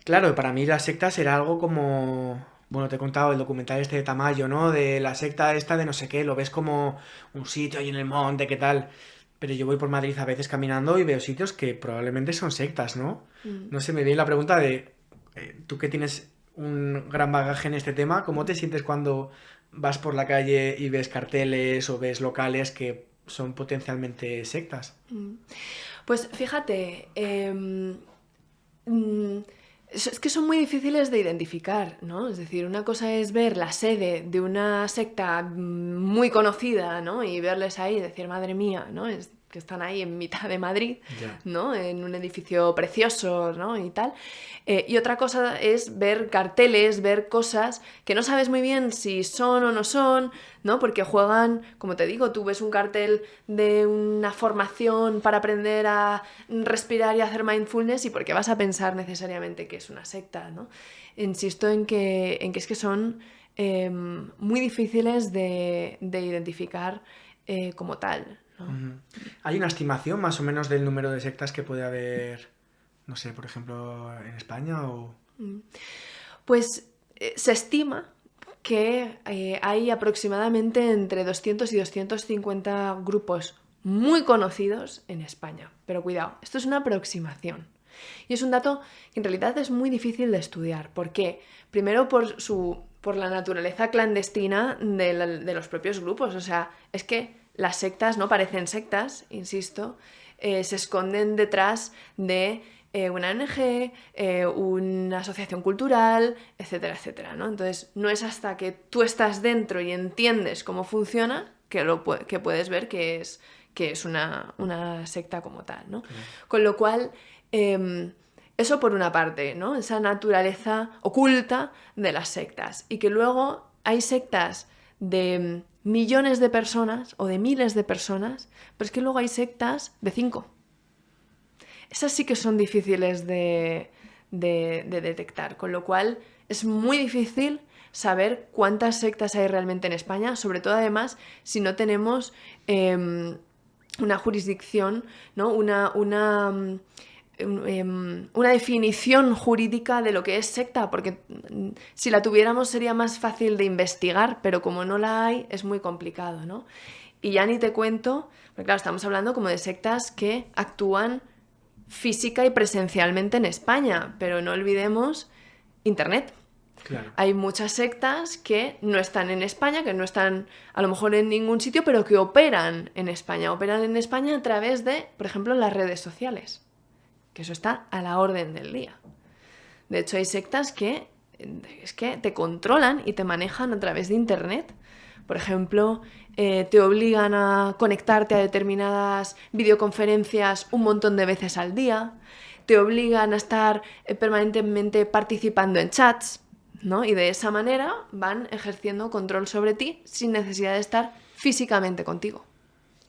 B: Claro, para mí las sectas era algo como... Bueno, te he contado el documental este de Tamayo, ¿no? De la secta esta de no sé qué, lo ves como un sitio ahí en el monte, ¿qué tal? Pero yo voy por Madrid a veces caminando y veo sitios que probablemente son sectas, ¿no? No sé, me viene la pregunta de... tú que tienes un gran bagaje en este tema, ¿cómo te sientes cuando vas por la calle y ves carteles o ves locales que son potencialmente sectas?
A: Pues fíjate, es que son muy difíciles de identificar, ¿no? Es decir, una cosa es ver la sede de una secta muy conocida, ¿no? Y verles ahí y decir, madre mía, ¿no? Es que están ahí en mitad de Madrid,
B: Ya.
A: ¿no? En un edificio precioso, ¿no? Y tal. Y otra cosa es ver carteles, ver cosas que no sabes muy bien si son o no son, ¿no? Porque juegan, como te digo, tú ves un cartel de una formación para aprender a respirar y hacer mindfulness y ¿por qué vas a pensar necesariamente que es una secta, ¿no? Insisto en que es que son muy difíciles de identificar como tal, ¿no?
B: Ujú. ¿Hay una estimación más o menos del número de sectas que puede haber, no sé, por ejemplo, en España o...?
A: Pues se estima que hay aproximadamente entre 200 y 250 grupos muy conocidos en España. Pero cuidado, esto es una aproximación. Y es un dato que en realidad es muy difícil de estudiar. ¿Por qué? Primero por la naturaleza clandestina de los propios grupos. O sea, es que las sectas no parecen sectas, insisto, se esconden detrás de una ONG, una asociación cultural, etcétera, etcétera, ¿no? Entonces, no es hasta que tú estás dentro y entiendes cómo funciona que puedes ver que es una secta como tal, ¿no? Con lo cual, eso por una parte, ¿no? Esa naturaleza oculta de las sectas. Y que luego hay sectas de millones de personas o de miles de personas, pero es que luego hay sectas de 5. Esas sí que son difíciles de detectar, con lo cual es muy difícil saber cuántas sectas hay realmente en España, sobre todo además si no tenemos una jurisdicción, ¿no? Una definición jurídica de lo que es secta, porque si la tuviéramos sería más fácil de investigar, pero como no la hay, es muy complicado, ¿no? Y ya ni te cuento, porque claro, estamos hablando como de sectas que actúan física y presencialmente en España, pero no olvidemos Internet.
B: Claro.
A: Hay muchas sectas que no están en España, que no están a lo mejor en ningún sitio, pero que operan en España. Operan en España a través de, por ejemplo, las redes sociales, que eso está a la orden del día. De hecho, hay sectas que es que te controlan y te manejan a través de Internet. Por ejemplo, te obligan a conectarte a determinadas videoconferencias un montón de veces al día, te obligan a estar permanentemente participando en chats, ¿no? Y de esa manera van ejerciendo control sobre ti sin necesidad de estar físicamente contigo.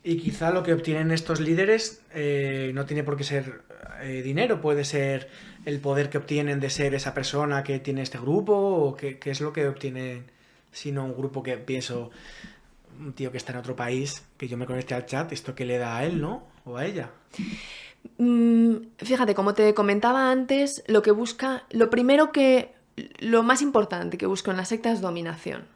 B: Y quizá lo que obtienen estos líderes no tiene por qué ser dinero, puede ser el poder que obtienen de ser esa persona que tiene este grupo, o qué es lo que obtienen, sino un grupo que pienso, un tío que está en otro país, que yo me conecte al chat, esto que le da a él, ¿no? O a ella.
A: Fíjate, como te comentaba antes, lo más importante que busco en la secta es dominación.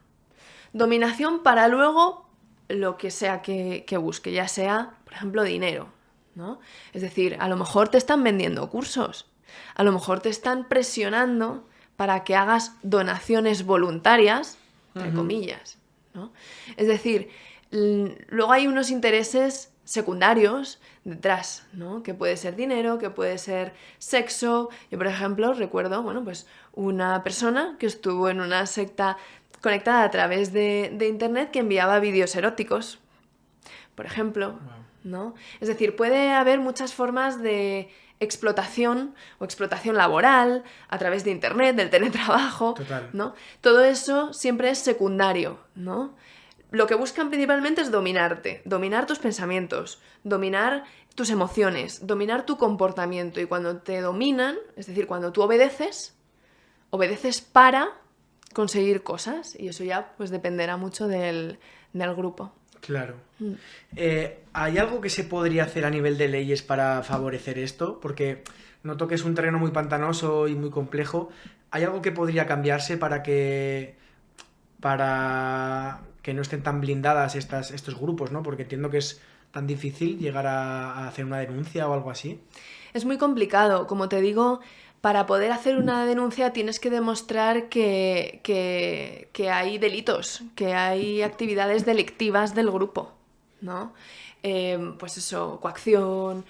A: Dominación para luego lo que sea que busque, ya sea, por ejemplo, dinero, ¿no? Es decir, a lo mejor te están vendiendo cursos, a lo mejor te están presionando para que hagas donaciones voluntarias, entre comillas, ¿no? Es decir, luego hay unos intereses secundarios detrás, ¿no? Que puede ser dinero, que puede ser sexo. Yo, por ejemplo, recuerdo, bueno, pues una persona que estuvo en una secta conectada a través de internet que enviaba vídeos eróticos, por ejemplo,
B: Wow.
A: ¿no? Es decir, puede haber muchas formas de explotación o explotación laboral a través de internet, del teletrabajo,
B: Total.
A: ¿no? Todo eso siempre es secundario, ¿no? Lo que buscan principalmente es dominarte, dominar tus pensamientos, dominar tus emociones, dominar tu comportamiento. Y cuando te dominan, es decir, cuando tú obedeces, obedeces para conseguir cosas. Y eso ya pues dependerá mucho del grupo.
B: Claro. ¿Hay algo que se podría hacer a nivel de leyes para favorecer esto? Porque noto que es un terreno muy pantanoso y muy complejo. ¿Hay algo que podría cambiarse para que no estén tan blindadas estos grupos, ¿no? Porque entiendo que es tan difícil llegar a hacer una denuncia o algo así.
A: Es muy complicado, como te digo, para poder hacer una denuncia tienes que demostrar que hay delitos, que hay actividades delictivas del grupo, ¿no? Pues eso, coacción,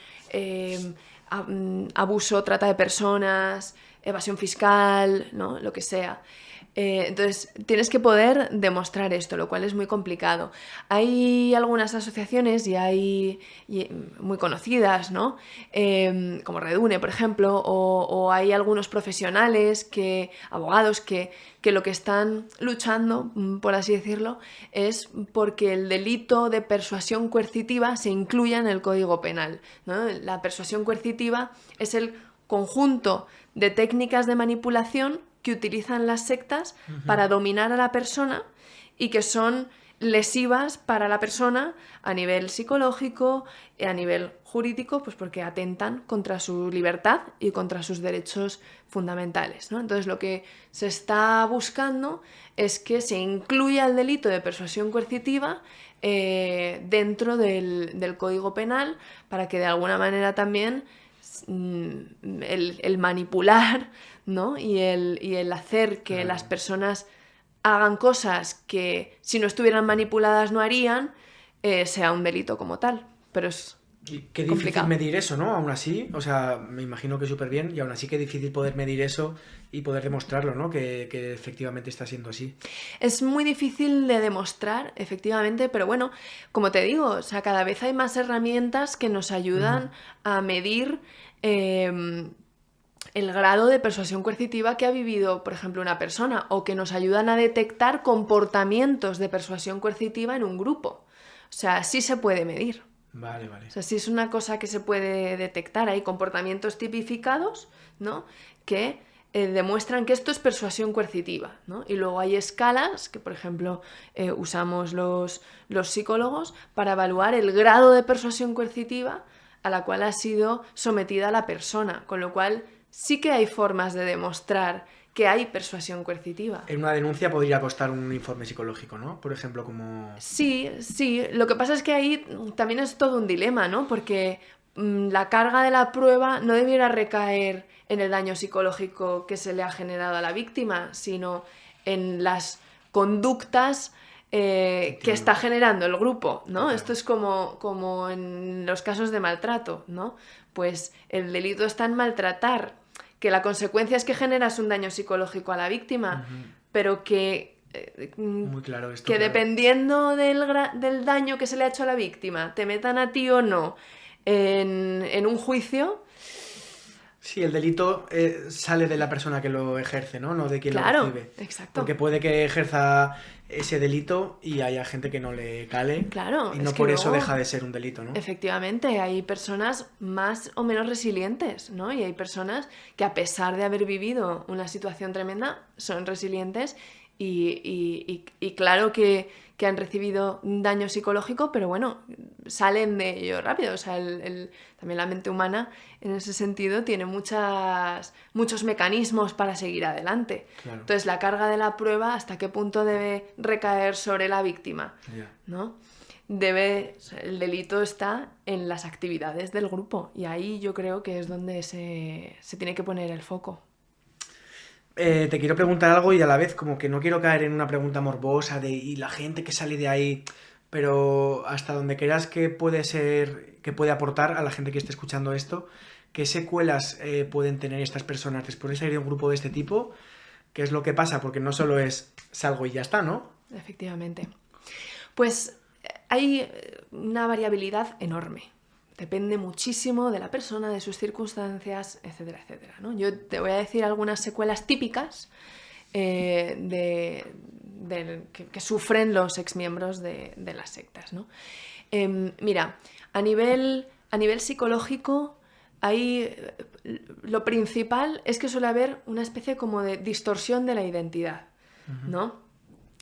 A: abuso, trata de personas, evasión fiscal, ¿no? Lo que sea. Entonces, tienes que poder demostrar esto, lo cual es muy complicado. Hay algunas asociaciones muy conocidas, ¿no? Como Redune, por ejemplo, o hay algunos profesionales, abogados, que lo que están luchando, por así decirlo, es porque el delito de persuasión coercitiva se incluya en el Código Penal, ¿no? La persuasión coercitiva es el conjunto de técnicas de manipulación que utilizan las sectas para dominar a la persona y que son lesivas para la persona a nivel psicológico y a nivel jurídico, pues porque atentan contra su libertad y contra sus derechos fundamentales, ¿no? Entonces lo que se está buscando es que se incluya el delito de persuasión coercitiva dentro del Código Penal para que de alguna manera también el manipular, ¿no? y el hacer que
B: Claro.
A: las personas hagan cosas que si no estuvieran manipuladas no harían, sea un delito como tal. Pero es
B: Y qué difícil
A: complicado.
B: medir eso, ¿no? Aún así, o sea, me imagino que súper bien, y aún así qué difícil poder medir eso y poder demostrarlo, ¿no? Que efectivamente está siendo así.
A: Es muy difícil de demostrar, efectivamente, pero bueno, como te digo, o sea, cada vez hay más herramientas que nos ayudan a medir el grado de persuasión coercitiva que ha vivido, por ejemplo, una persona, o que nos ayudan a detectar comportamientos de persuasión coercitiva en un grupo. O sea, sí se puede medir.
B: Vale, vale.
A: O sea, sí es una cosa que se puede detectar. Hay comportamientos tipificados, ¿no? Que demuestran que esto es persuasión coercitiva, ¿no? Y luego hay escalas que, por ejemplo, usamos los psicólogos para evaluar el grado de persuasión coercitiva a la cual ha sido sometida la persona, con lo cual sí que hay formas de demostrar que hay persuasión coercitiva.
B: En una denuncia podría costar un informe psicológico, ¿no? Por ejemplo, como...
A: Sí, sí. Lo que pasa es que ahí también es todo un dilema, ¿no? Porque la carga de la prueba no debiera recaer en el daño psicológico que se le ha generado a la víctima, sino en las conductas que
B: Entiendo.
A: está generando el grupo, ¿no?
B: Total.
A: Esto es como en los casos de maltrato, ¿no? Pues el delito está en maltratar, que la consecuencia es que generas un daño psicológico a la víctima, pero
B: Muy claro esto,
A: que
B: claro.
A: dependiendo del daño que se le ha hecho a la víctima, te metan a ti o no en un juicio,
B: Sí, el delito sale de la persona que lo ejerce, ¿no? No de quien lo
A: claro,
B: recibe.
A: exacto.
B: Porque puede que ejerza ese delito y haya gente que no le cale.
A: Claro,
B: Y
A: es
B: no
A: que
B: por eso
A: luego,
B: deja de ser un delito, ¿no?
A: efectivamente, hay personas más o menos resilientes, ¿no? Y hay personas que a pesar de haber vivido una situación tremenda, son resilientes y claro que han recibido un daño psicológico, pero bueno, salen de ello rápido. O sea, también la mente humana en ese sentido tiene muchos mecanismos para seguir adelante.
B: Claro.
A: Entonces, la carga de la prueba, ¿hasta qué punto debe recaer sobre la víctima?
B: Ya.
A: ¿No? El delito está en las actividades del grupo y ahí yo creo que es donde se tiene que poner el foco.
B: Te quiero preguntar algo y a la vez como que no quiero caer en una pregunta morbosa de y la gente que sale de ahí, pero hasta donde creas que puede ser, que puede aportar a la gente que esté escuchando esto, ¿qué secuelas pueden tener estas personas después de salir de un grupo de este tipo? ¿Qué es lo que pasa? Porque no solo es salgo y ya está, ¿no?
A: Efectivamente. Pues hay una variabilidad enorme. Depende muchísimo de la persona, de sus circunstancias, etcétera, etcétera, ¿no? Yo te voy a decir algunas secuelas típicas que sufren los exmiembros de las sectas, ¿no? Mira, a nivel psicológico, lo principal es que suele haber una especie como de distorsión de la identidad, ¿no?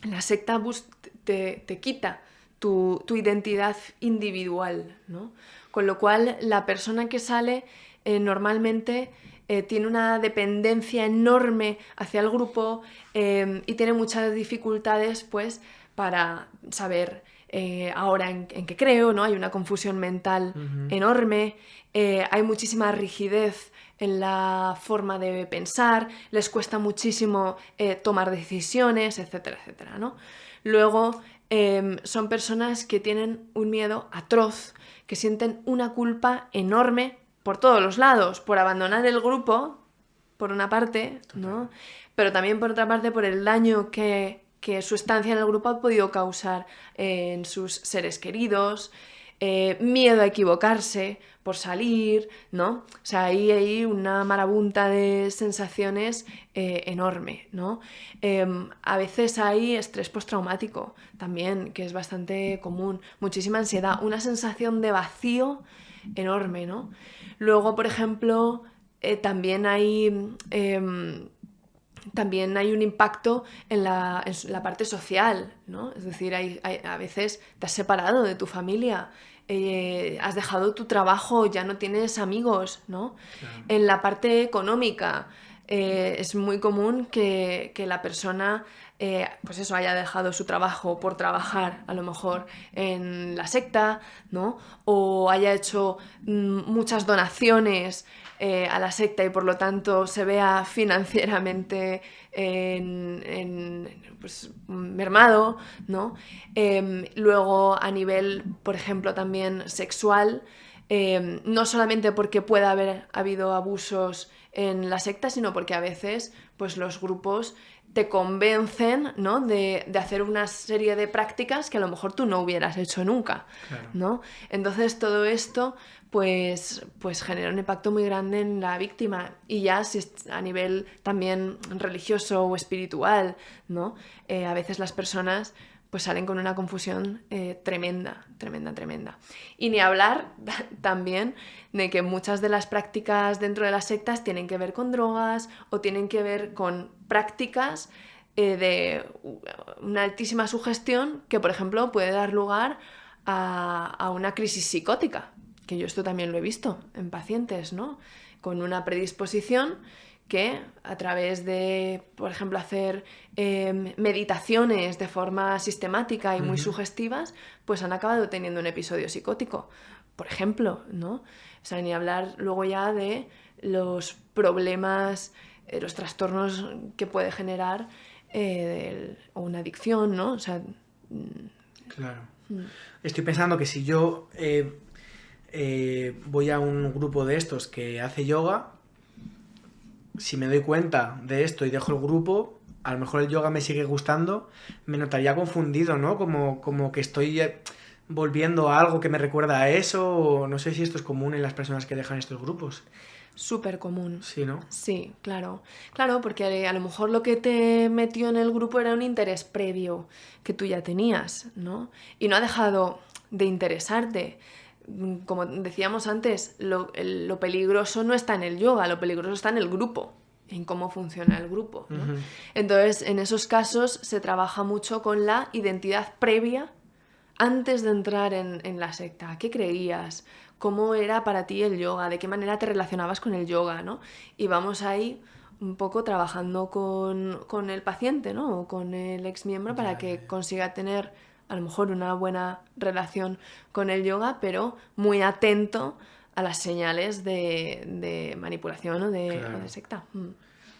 A: La secta te quita tu identidad individual, ¿no? Con lo cual, la persona que sale normalmente tiene una dependencia enorme hacia el grupo y tiene muchas dificultades, pues, para saber ahora en qué creo, ¿no? Hay una confusión mental enorme, hay muchísima rigidez en la forma de pensar, les cuesta muchísimo tomar decisiones, etcétera, etcétera, ¿no? Luego, son personas que tienen un miedo atroz, que sienten una culpa enorme por todos los lados, por abandonar el grupo, por una parte, ¿no? Pero también por otra parte por el daño que su estancia en el grupo ha podido causar en sus seres queridos, miedo a equivocarse por salir, ¿no? O sea, hay una marabunta de sensaciones enorme, ¿no? A veces hay estrés postraumático también, que es bastante común, muchísima ansiedad, una sensación de vacío enorme, ¿no? Luego, por ejemplo, también hay un impacto en la parte social, ¿no? Es decir, a veces te has separado de tu familia, has dejado tu trabajo, ya no tienes amigos, ¿no?
B: Claro.
A: En la parte económica, es muy común que la persona pues eso, haya dejado su trabajo por trabajar a lo mejor en la secta, ¿no? O haya hecho muchas donaciones a la secta y por lo tanto se vea financieramente pues, mermado, ¿no? Luego a nivel, por ejemplo, también sexual, no solamente porque pueda haber habido abusos en la secta, sino porque a veces pues, los grupos te convencen, ¿no? de hacer una serie de prácticas que a lo mejor tú no hubieras hecho nunca,
B: Claro.
A: ¿no? Entonces todo esto pues genera un impacto muy grande en la víctima, y ya si es a nivel también religioso o espiritual, ¿no? A veces las personas pues salen con una confusión tremenda. Y ni hablar también de que muchas de las prácticas dentro de las sectas tienen que ver con drogas o tienen que ver con prácticas de una altísima sugestión que, por ejemplo, puede dar lugar a una crisis psicótica, que yo esto también lo he visto en pacientes, ¿no? Con una predisposición que a través de, por ejemplo, hacer meditaciones de forma sistemática y muy sugestivas, pues han acabado teniendo un episodio psicótico, por ejemplo, ¿no? O sea, ni hablar luego ya de los problemas, los trastornos que puede generar o una adicción, ¿no? O sea...
B: Claro. Estoy pensando que si yo voy a un grupo de estos que hace yoga, si me doy cuenta de esto y dejo el grupo, a lo mejor el yoga me sigue gustando, me notaría confundido, ¿no? Como que estoy volviendo a algo que me recuerda a eso, o no sé si esto es común en las personas que dejan estos grupos.
A: Súper común.
B: Sí, ¿no?
A: Sí, claro. Claro, porque a lo mejor lo que te metió en el grupo era un interés previo que tú ya tenías, ¿no? Y no ha dejado de interesarte. Como decíamos antes, lo peligroso no está en el yoga, lo peligroso está en el grupo, en cómo funciona el grupo, ¿no? Entonces, en esos casos se trabaja mucho con la identidad previa antes de entrar en la secta. ¿Qué creías? ¿Cómo era para ti el yoga? ¿De qué manera te relacionabas con el yoga, ¿no? Y vamos ahí un poco trabajando con el paciente, ¿no? O con el exmiembro para que consiga tener a lo mejor una buena relación con el yoga, pero muy atento a las señales de manipulación o de secta.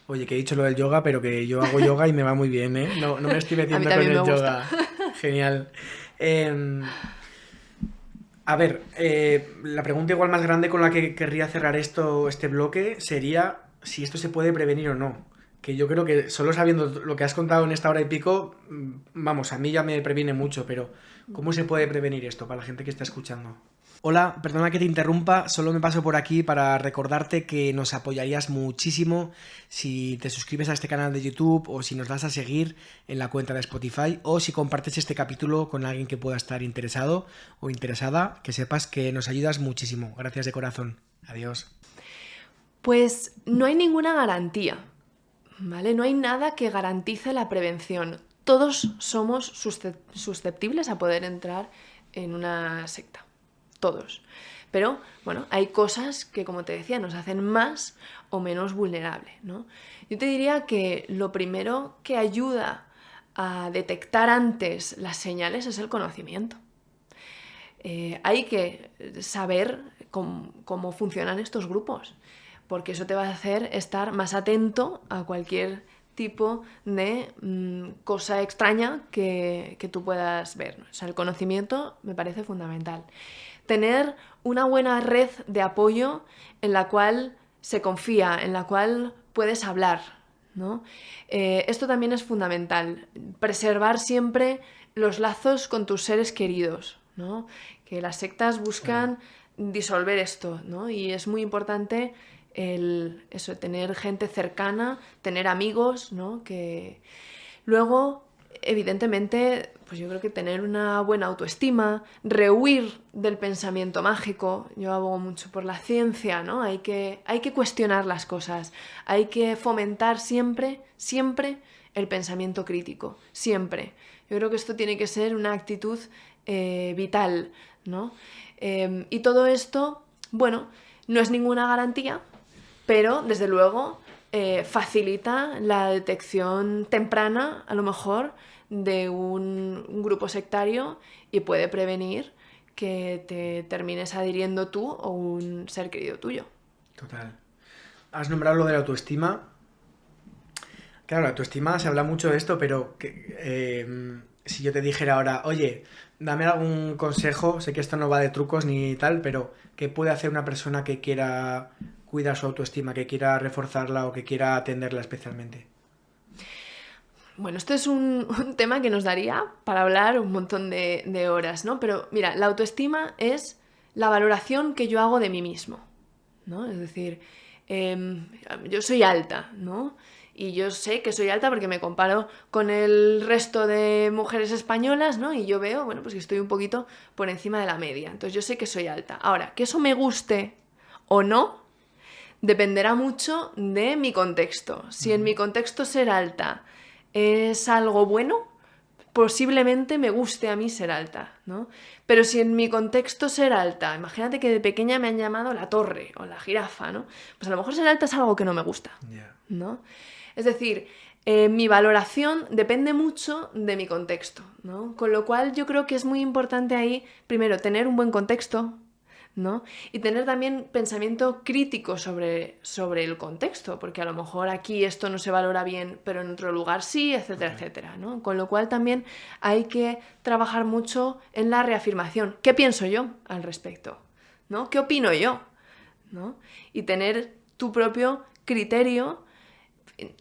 B: Oye, que he dicho lo del yoga, pero que yo hago yoga y me va muy bien, ¿eh? No me estoy
A: A mí
B: metiendo con
A: también me
B: el
A: gusta.
B: yoga. Genial. Em, a ver, la pregunta igual más grande con la que querría cerrar este bloque sería si esto se puede prevenir o no. Que yo creo que solo sabiendo lo que has contado en esta hora y pico, vamos, a mí ya me previene mucho, pero ¿cómo se puede prevenir esto para la gente que está escuchando? Hola, perdona que te interrumpa, solo me paso por aquí para recordarte que nos apoyarías muchísimo si te suscribes a este canal de YouTube o si nos das a seguir en la cuenta de Spotify o si compartes este capítulo con alguien que pueda estar interesado o interesada, que sepas que nos ayudas muchísimo. Gracias de corazón. Adiós.
A: Pues no hay ninguna garantía, ¿vale? No hay nada que garantice la prevención. Todos somos susceptibles a poder entrar en una secta. Todos. Pero, bueno, hay cosas que, como te decía, nos hacen más o menos vulnerable, ¿no? Yo te diría que lo primero que ayuda a detectar antes las señales es el conocimiento. Hay que saber cómo funcionan estos grupos, porque eso te va a hacer estar más atento a cualquier tipo de cosa extraña que tú puedas ver. O sea, el conocimiento me parece fundamental. Tener una buena red de apoyo en la cual se confía, en la cual puedes hablar, ¿no? Esto también es fundamental. Preservar siempre los lazos con tus seres queridos, ¿no? Que las sectas buscan disolver esto, ¿no? Y es muy importante eso, tener gente cercana, tener amigos, ¿no? Que luego, evidentemente, pues yo creo que tener una buena autoestima, rehuir del pensamiento mágico. Yo abogo mucho por la ciencia, ¿no? Hay que cuestionar las cosas, hay que fomentar siempre, siempre el pensamiento crítico, siempre. Yo creo que esto tiene que ser una actitud vital, ¿no? Y todo esto, bueno, no es ninguna garantía, pero desde luego facilita la detección temprana, a lo mejor, de un grupo sectario y puede prevenir que te termines adhiriendo tú o un ser querido tuyo.
B: Total. Has nombrado lo de la autoestima. Claro, la autoestima se habla mucho de esto, pero si yo te dijera ahora, oye, dame algún consejo, sé que esto no va de trucos ni tal, pero ¿qué puede hacer una persona que quiera cuidar su autoestima, que quiera reforzarla o que quiera atenderla especialmente?
A: Bueno, esto es un tema que nos daría para hablar un montón de horas, ¿no? Pero mira, la autoestima es la valoración que yo hago de mí mismo, ¿no? Es decir, yo soy alta, ¿no? Y yo sé que soy alta porque me comparo con el resto de mujeres españolas, ¿no? Y yo veo, bueno, pues que estoy un poquito por encima de la media. Entonces yo sé que soy alta. Ahora, que eso me guste o no, dependerá mucho de mi contexto. Si en mi contexto ser alta es algo bueno, posiblemente me guste a mí ser alta, ¿no? Pero si en mi contexto ser alta, imagínate que de pequeña me han llamado la torre o la jirafa, ¿no? Pues a lo mejor ser alta es algo que no me gusta, ¿no? Es decir, mi valoración depende mucho de mi contexto, ¿no? Con lo cual yo creo que es muy importante ahí, primero, tener un buen contexto, ¿no? Y tener también pensamiento crítico sobre el contexto, porque a lo mejor aquí esto no se valora bien, pero en otro lugar sí, etcétera, etcétera, ¿no? Con lo cual también hay que trabajar mucho en la reafirmación. ¿Qué pienso yo al respecto? ¿No? ¿Qué opino yo? ¿No? Y tener tu propio criterio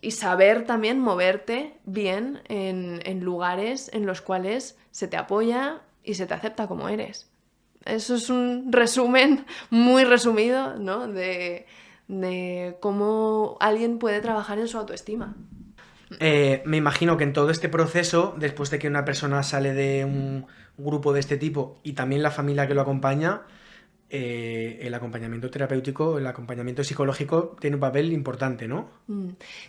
A: y saber también moverte bien en lugares en los cuales se te apoya y se te acepta como eres. Eso es un resumen muy resumido, ¿no? de cómo alguien puede trabajar en su autoestima.
B: Me imagino que en todo este proceso, después de que una persona sale de un grupo de este tipo y también la familia que lo acompaña, el acompañamiento terapéutico, el acompañamiento psicológico tiene un papel importante, ¿no?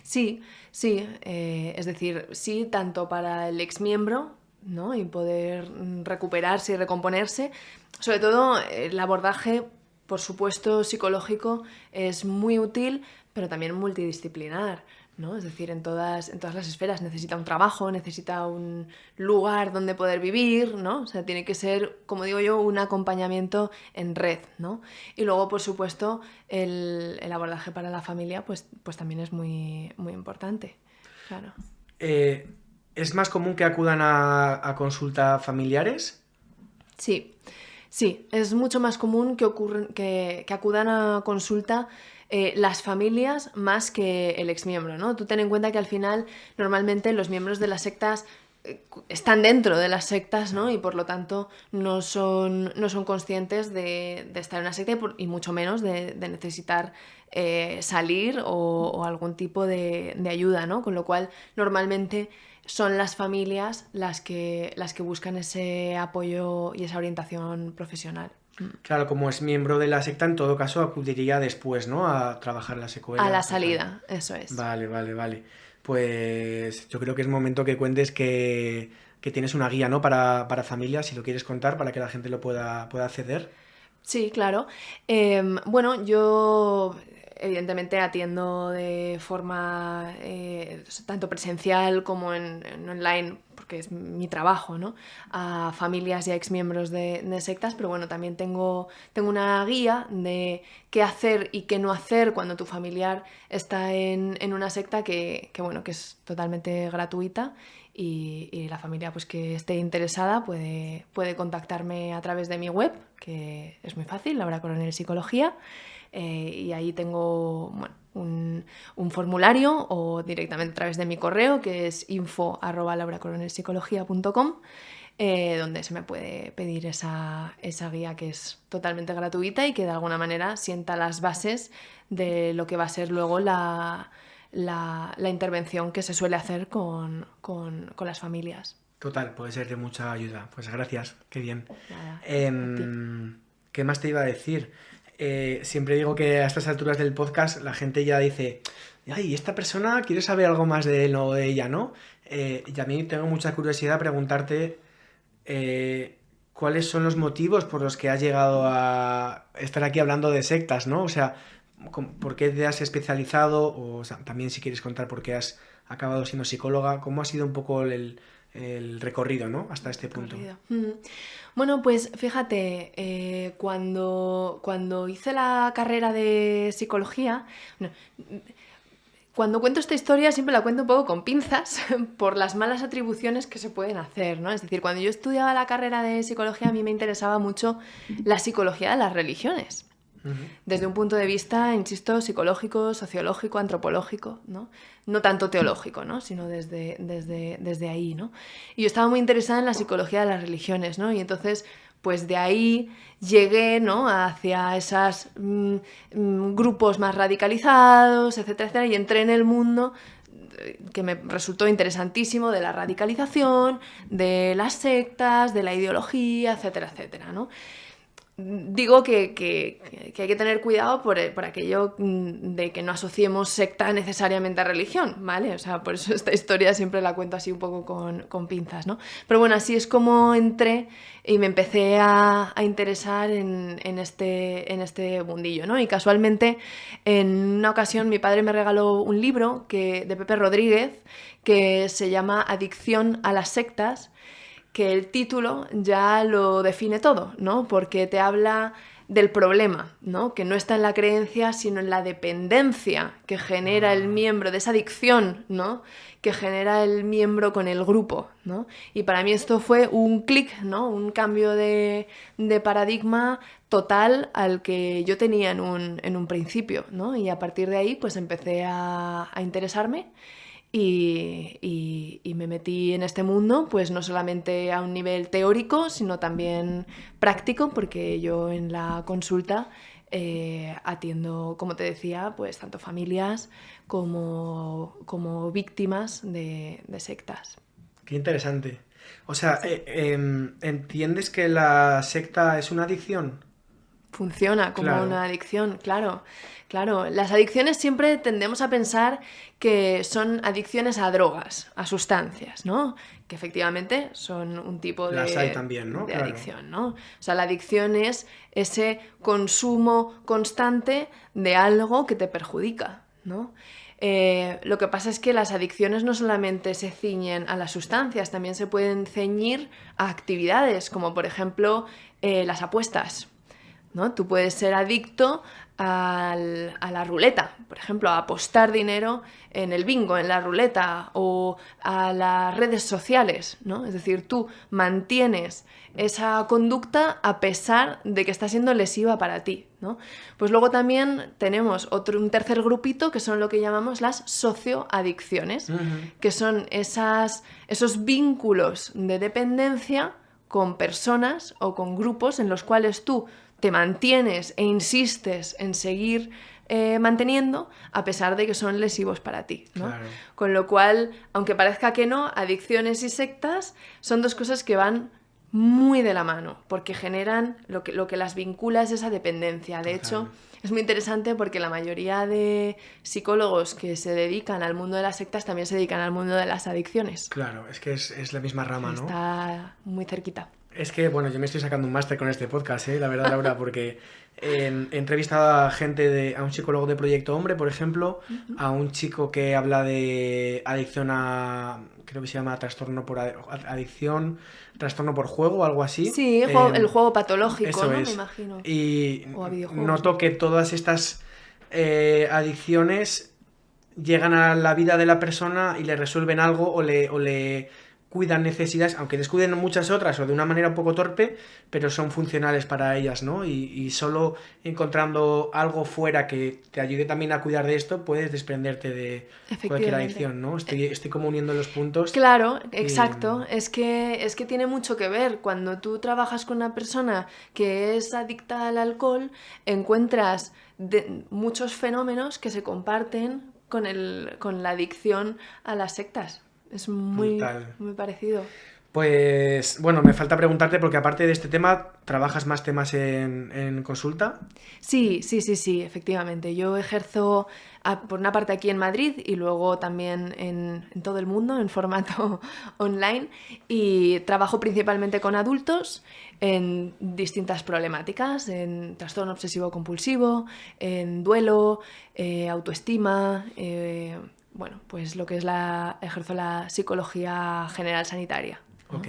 A: Sí, sí. Es decir, sí, tanto para el exmiembro, ¿no? Y poder recuperarse y recomponerse. Sobre todo, el abordaje, por supuesto, psicológico es muy útil, pero también multidisciplinar, ¿no? Es decir, en todas las esferas necesita un trabajo, necesita un lugar donde poder vivir, ¿no? O sea, tiene que ser, como digo yo, un acompañamiento en red, ¿no? Y luego, por supuesto, el abordaje para la familia, pues también es muy, muy importante, claro.
B: ¿Es más común que acudan a consulta familiares?
A: Sí, sí, es mucho más común que acudan a consulta las familias más que el exmiembro, ¿no? Tú ten en cuenta que al final normalmente los miembros de las sectas están dentro de las sectas, ¿no? Y por lo tanto no son conscientes de estar en una secta y mucho menos de necesitar salir o algún tipo de ayuda, ¿no? Con lo cual normalmente son las familias las que buscan ese apoyo y esa orientación profesional.
B: Claro, como es miembro de la secta, en todo caso acudiría después, ¿no? A trabajar las
A: A la
B: secuelas y tal.
A: salida, eso es.
B: Vale, vale, vale. Pues yo creo que es momento que cuentes que tienes una guía, ¿no? Para familias, si lo quieres contar, para que la gente lo pueda acceder.
A: Sí, claro. Bueno, yo evidentemente atiendo de forma tanto presencial como en online, porque es mi trabajo, ¿no? A familias y a exmiembros de sectas, pero bueno, también tengo una guía de qué hacer y qué no hacer cuando tu familiar está en una secta bueno, que es totalmente gratuita y la familia pues, que esté interesada puede contactarme a través de mi web, que es muy fácil, Laura Coronel Psicología, y ahí tengo bueno, un formulario o directamente a través de mi correo, que es info@lauracoronelpsicología.com, donde se me puede pedir esa guía que es totalmente gratuita y que de alguna manera sienta las bases de lo que va a ser luego la intervención que se suele hacer con las familias.
B: Total, puede ser de mucha ayuda. Pues gracias, qué bien.
A: Nada, a ti.
B: ¿Qué más te iba a decir? Siempre digo que a estas alturas del podcast la gente ya dice, ay, esta persona quiere saber algo más de él o de ella, ¿no? Y a mí tengo mucha curiosidad preguntarte cuáles son los motivos por los que has llegado a estar aquí hablando de sectas, ¿no? O sea, ¿por qué te has especializado? O sea, también si quieres contar por qué has acabado siendo psicóloga, ¿cómo ha sido un poco el recorrido, ¿no? Hasta este punto.
A: Corrido. Bueno, pues fíjate, cuando hice la carrera de psicología, no, cuando cuento esta historia siempre la cuento un poco con pinzas por las malas atribuciones que se pueden hacer, ¿no? Es decir, cuando yo estudiaba la carrera de psicología a mí me interesaba mucho la psicología de las religiones.
B: Ujú.
A: Desde un punto de vista, insisto, psicológico, sociológico, antropológico, ¿no? No tanto teológico, ¿no? Sino desde ahí, ¿no? Y yo estaba muy interesada en la psicología de las religiones, ¿no? Y entonces, pues de ahí llegué, ¿no? Hacia esos grupos más radicalizados, etcétera, etcétera, y entré en el mundo que me resultó interesantísimo de la radicalización, de las sectas, de la ideología, etcétera, etcétera, ¿no? Digo que hay que tener cuidado por aquello de que no asociemos secta necesariamente a religión, ¿vale? O sea, por eso esta historia siempre la cuento así un poco con pinzas, ¿no? Pero bueno, así es como entré y me empecé a interesar en este mundillo, ¿no? Y casualmente, en una ocasión, mi padre me regaló un libro de Pepe Rodríguez que se llama Adicción a las sectas, que el título ya lo define todo, ¿no? Porque te habla del problema, ¿no? Que no está en la creencia, sino en la dependencia que genera el miembro, de esa adicción, ¿no? Que genera el miembro con el grupo, ¿no? Y para mí esto fue un clic, ¿no? Un cambio de paradigma total al que yo tenía en un principio, ¿no? Y a partir de ahí, pues empecé a interesarme y me metí en este mundo, pues no solamente a un nivel teórico, sino también práctico, porque yo en la consulta atiendo, como te decía, pues tanto familias como víctimas de sectas.
B: Qué interesante. O sea, ¿entiendes que la secta es una adicción?
A: Funciona como
B: Claro.
A: una adicción, claro, claro. Las adicciones siempre tendemos a pensar que son adicciones a drogas, a sustancias, ¿no? Que efectivamente son un tipo
B: Las hay
A: de,
B: también, ¿no?
A: de
B: Claro.
A: adicción, ¿no? O sea, la adicción es ese consumo constante de algo que te perjudica, ¿no? Lo que pasa es que las adicciones no solamente se ciñen a las sustancias, también se pueden ceñir a actividades, como por ejemplo las apuestas, ¿no? Tú puedes ser adicto a la ruleta, por ejemplo, a apostar dinero en el bingo, en la ruleta, o a las redes sociales, ¿no? Es decir, tú mantienes esa conducta a pesar de que está siendo lesiva para ti, ¿no? Pues luego también tenemos un tercer grupito que son lo que llamamos las socioadicciones, que son esos vínculos de dependencia con personas o con grupos en los cuales tú te mantienes e insistes en seguir manteniendo a pesar de que son lesivos para ti, ¿no?
B: Claro.
A: Con lo cual, aunque parezca que no, adicciones y sectas son dos cosas que van muy de la mano, porque generan lo que las vincula es esa dependencia. De hecho, es muy interesante porque la mayoría de psicólogos que se dedican al mundo de las sectas también se dedican al mundo de las adicciones.
B: Claro, es que es la misma rama, ¿no?
A: Está muy cerquita.
B: Es que, bueno, yo me estoy sacando un máster con este podcast, la verdad, Laura, porque he entrevistado a gente, a un psicólogo de Proyecto Hombre, por ejemplo, a un chico que habla de adicción creo que se llama trastorno por juego o algo así.
A: Sí, el juego patológico,
B: eso
A: ¿no?
B: es.
A: Me imagino.
B: Y
A: O a videojuegos.
B: noto que todas estas adicciones llegan a la vida de la persona y le resuelven algo o le cuidan necesidades, aunque descuiden muchas otras o de una manera un poco torpe, pero son funcionales para ellas, ¿no? Y solo encontrando algo fuera que te ayude también a cuidar de esto, puedes desprenderte de cualquier adicción, ¿no? Estoy como uniendo los puntos.
A: Claro, exacto. Es que tiene mucho que ver. Cuando tú trabajas con una persona que es adicta al alcohol, encuentras muchos fenómenos que se comparten con la adicción a las sectas. Es muy parecido.
B: Pues bueno, me falta preguntarte porque aparte de este tema, ¿trabajas más temas en consulta?
A: Sí, efectivamente. Yo ejerzo por una parte aquí en Madrid y luego también en todo el mundo en formato online y trabajo principalmente con adultos en distintas problemáticas, en trastorno obsesivo compulsivo, en duelo, autoestima, bueno, pues lo que es ejerzo la psicología general sanitaria, ¿no?
B: Ok.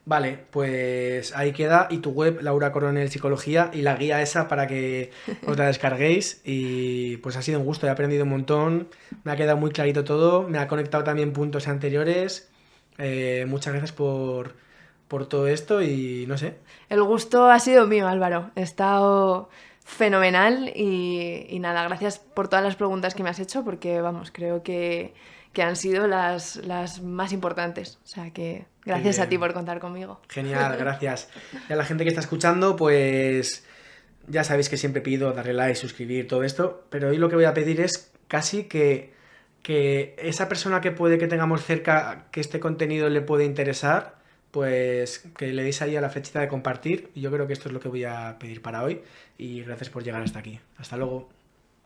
B: Vale, pues ahí queda. Y tu web, Laura Coronel Psicología, y la guía esa para que os la descarguéis. Y pues ha sido un gusto, he aprendido un montón. Me ha quedado muy clarito todo. Me ha conectado también puntos anteriores. Muchas gracias por todo esto y no sé.
A: El gusto ha sido mío, Álvaro. He estado fenomenal y nada, gracias por todas las preguntas que me has hecho porque, vamos, creo que han sido las más importantes. O sea que gracias a ti por contar conmigo.
B: Genial, gracias. Y a la gente que está escuchando, pues ya sabéis que siempre pido darle like, suscribir, todo esto, pero hoy lo que voy a pedir es casi que esa persona que puede que tengamos cerca, que este contenido le puede interesar, pues que le deis ahí a la flechita de compartir. Y yo creo que esto es lo que voy a pedir para hoy. Y gracias por llegar hasta aquí. Hasta luego.